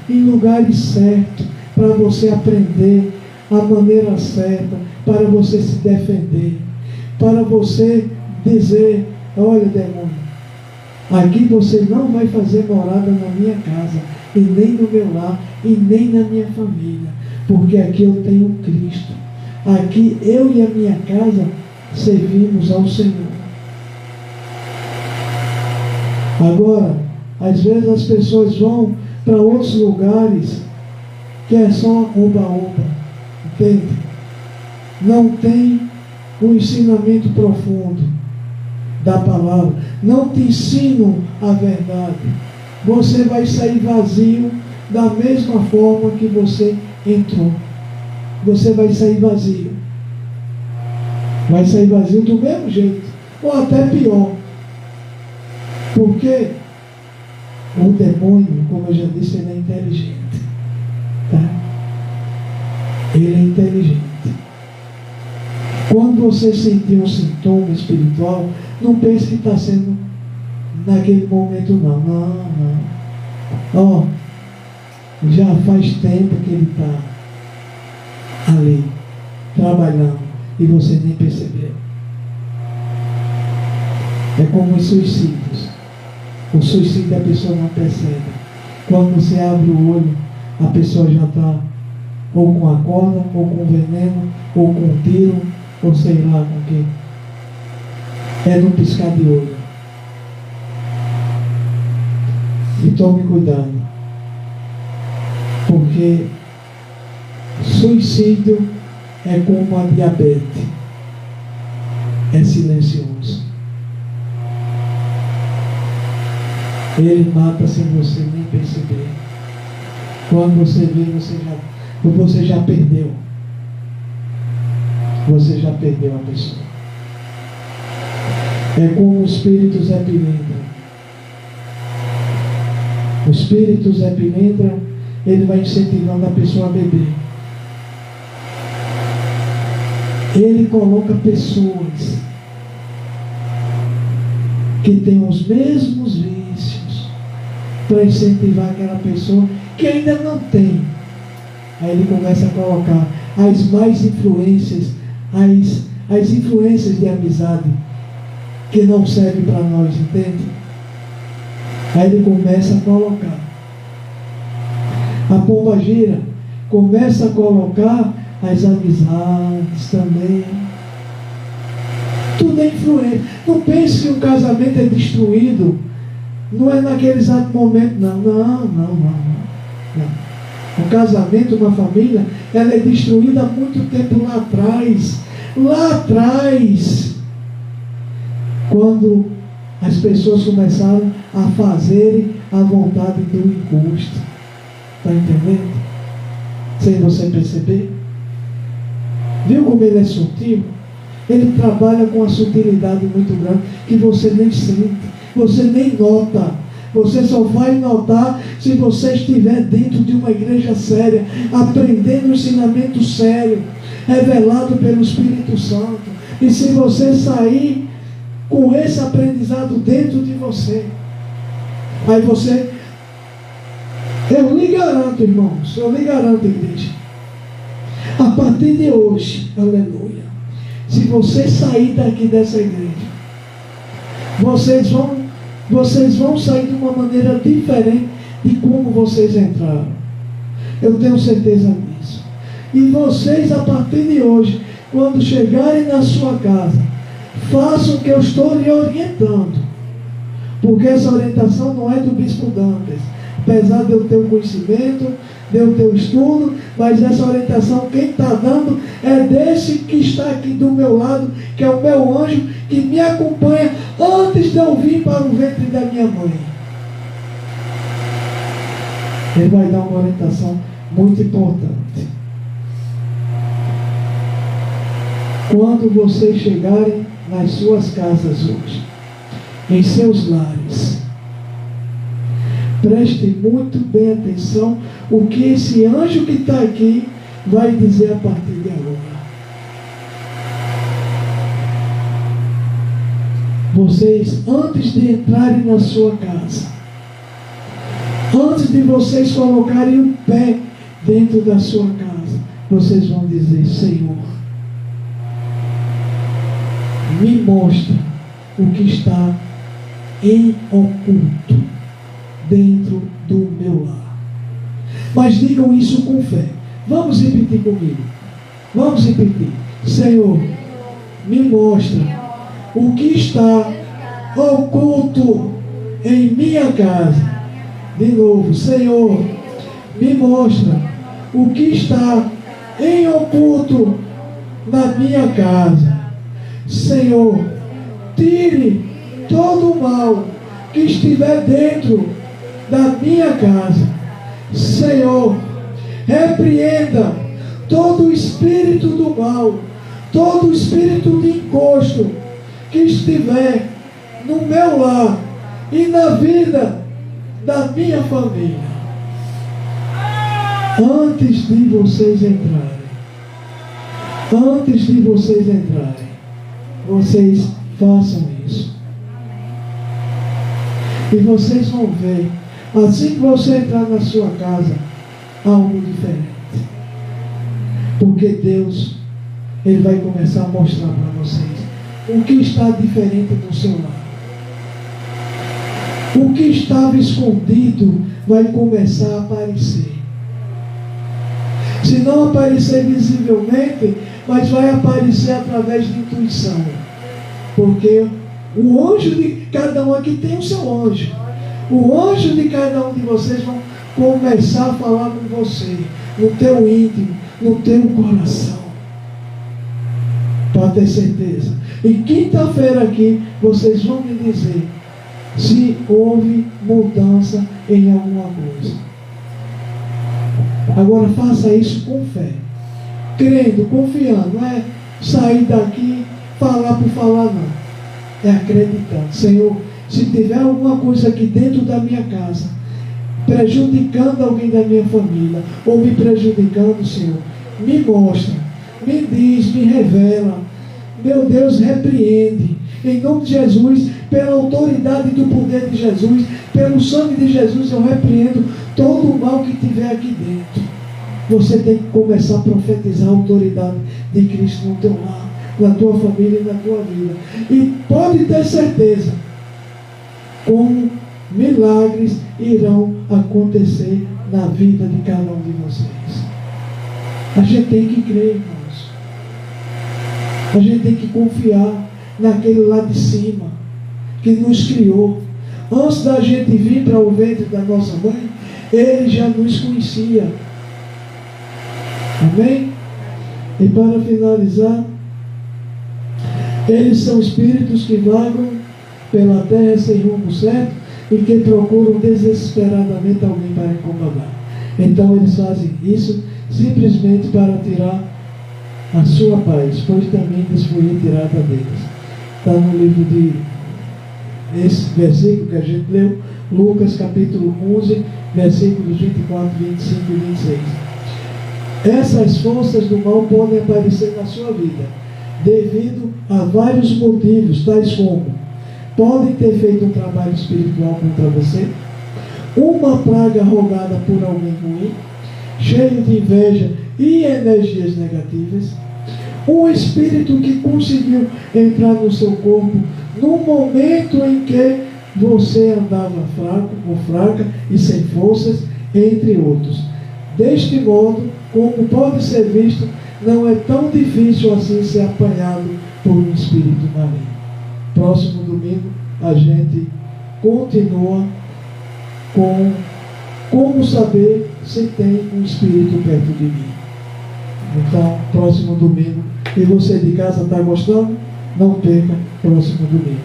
em lugares certos para você aprender a maneira certa, para você se defender, para você dizer, olha demônio, aqui você não vai fazer morada na minha casa, e nem no meu lar, e nem na minha família, porque aqui eu tenho Cristo. Aqui eu e a minha casa servimos ao Senhor. Agora, às vezes as pessoas vão para outros lugares que é só oba-oba, entende? Não tem um ensinamento profundo da palavra, não te ensinam a verdade. Você vai sair vazio da mesma forma que você entrou. Você vai sair vazio. Vai sair vazio do mesmo jeito, ou até pior. Porque o demônio, como eu já disse, ele é inteligente. Tá? Ele é inteligente. Quando você sentir um sintoma espiritual, não pense que está sendo naquele momento, não. Ó, já faz tempo que ele está ali, trabalhando, e você nem percebeu. É como os suicídios. O suicídio a pessoa não percebe. Quando você abre o olho, a pessoa já está ou com a corda, ou com veneno, ou com um tiro, ou sei lá com o que. É no piscar de olho. E tome cuidado. Porque suicídio é como a diabetes. É silencioso. Ele mata sem você nem perceber. Quando você vê, você já perdeu. Você já perdeu a pessoa. É como o espírito Zé Pilintra. O espírito Zé Pilintra, ele vai incentivando a pessoa a beber. Ele coloca pessoas que têm os mesmos vícios para incentivar aquela pessoa que ainda não tem. Aí ele começa a colocar as mais influências, as influências de amizade que não servem para nós, entende? Aí ele começa a colocar. A pombagira começa a colocar as amizades também. Tudo é influência. Não pense que um casamento é destruído. Não é naquele exato momento, não. Um casamento, uma família, ela é destruída há muito tempo lá atrás. Lá atrás, quando as pessoas começaram a fazerem a vontade do encosto. Está entendendo? Sem você perceber. Viu como ele é sutil? Ele trabalha com uma sutilidade muito grande que você nem sente, você nem nota. Você só vai notar se você estiver dentro de uma igreja séria, aprendendo um ensinamento sério, revelado pelo Espírito Santo. E se você sair com esse aprendizado dentro de você, aí você, eu lhe garanto, irmãos, eu lhe garanto, igreja, a partir de hoje, aleluia, se você sair daqui dessa igreja vocês vão sair de uma maneira diferente de como vocês entraram. Eu tenho certeza disso. E vocês, a partir de hoje, quando chegarem na sua casa, façam o que eu estou lhe orientando. Porque essa orientação não é do Bispo Dantas. Apesar de eu ter o conhecimento, de eu ter o estudo, mas essa orientação quem está dando é desse que está aqui do meu lado, que é o meu anjo, que me acompanha antes de eu vir para o ventre da minha mãe. Ele vai dar uma orientação muito importante. Quando vocês chegarem nas suas casas hoje, em seus lares, preste muito bem atenção o que esse anjo que está aqui vai dizer a partir de agora. Vocês, antes de entrarem na sua casa, antes de vocês colocarem o pé dentro da sua casa, vocês vão dizer: Senhor, me mostra o que está em oculto dentro do meu lar. Mas digam isso com fé. Vamos repetir comigo. Vamos repetir. Senhor, me mostra o que está oculto em minha casa. De novo. Senhor, me mostra o que está em oculto na minha casa. Senhor, tire todo o mal que estiver dentro da minha casa. Senhor, repreenda todo o espírito do mal, todo o espírito de encosto que estiver no meu lar e na vida da minha família. Antes de vocês entrarem, vocês façam isso. E vocês vão ver, assim que você entrar na sua casa, algo diferente. Porque Deus, Ele vai começar a mostrar para vocês o que está diferente no seu lar. O que estava escondido vai começar a aparecer. Se não aparecer visivelmente, mas vai aparecer através de intuição. Porque o anjo de cada um aqui tem o seu anjo. O anjo de cada um de vocês vão começar a falar com você, no teu íntimo, no teu coração. Pode ter certeza. E quinta-feira aqui, vocês vão me dizer se houve mudança em alguma coisa. Agora faça isso com fé, crendo, confiando. Não é sair daqui, falar por falar, não. É acreditando. Senhor, se tiver alguma coisa aqui dentro da minha casa, prejudicando alguém da minha família, ou me prejudicando, Senhor, me mostra, me diz, me revela. Meu Deus, repreende. Em nome de Jesus, pela autoridade do poder de Jesus, pelo sangue de Jesus, eu repreendo todo o mal que tiver aqui dentro. Você tem que começar a profetizar a autoridade de Cristo no teu lar, na tua família e na tua vida. E pode ter certeza, como milagres irão acontecer na vida de cada um de vocês. A gente tem que crer, irmãos. A gente tem que confiar naquele lá de cima, que nos criou. Antes da gente vir para o ventre da nossa mãe, Ele já nos conhecia. Amém? E para finalizar, eles são espíritos que vagam pela terra sem rumo certo e que procuram desesperadamente alguém para incomodar. Então eles fazem isso simplesmente para tirar a sua paz, pois também lhes foi retirada deles. Está no livro de, esse versículo que a gente leu, Lucas capítulo 11, versículos 24, 25 e 26. Essas forças do mal podem aparecer na sua vida, devido a vários motivos, tais como: podem ter feito um trabalho espiritual contra você, uma praga rogada por alguém ruim, cheio de inveja e energias negativas, Um espírito que conseguiu entrar no seu corpo no momento em que você andava fraco ou fraca e sem forças, entre outros. Deste modo, como pode ser visto, não é tão difícil assim ser apanhado por um espírito maligno. Próximo domingo a gente continua com como saber se tem um espírito perto de mim. Então, próximo domingo. E você de casa está gostando? Não perca próximo domingo.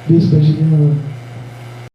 Bispa Giliana.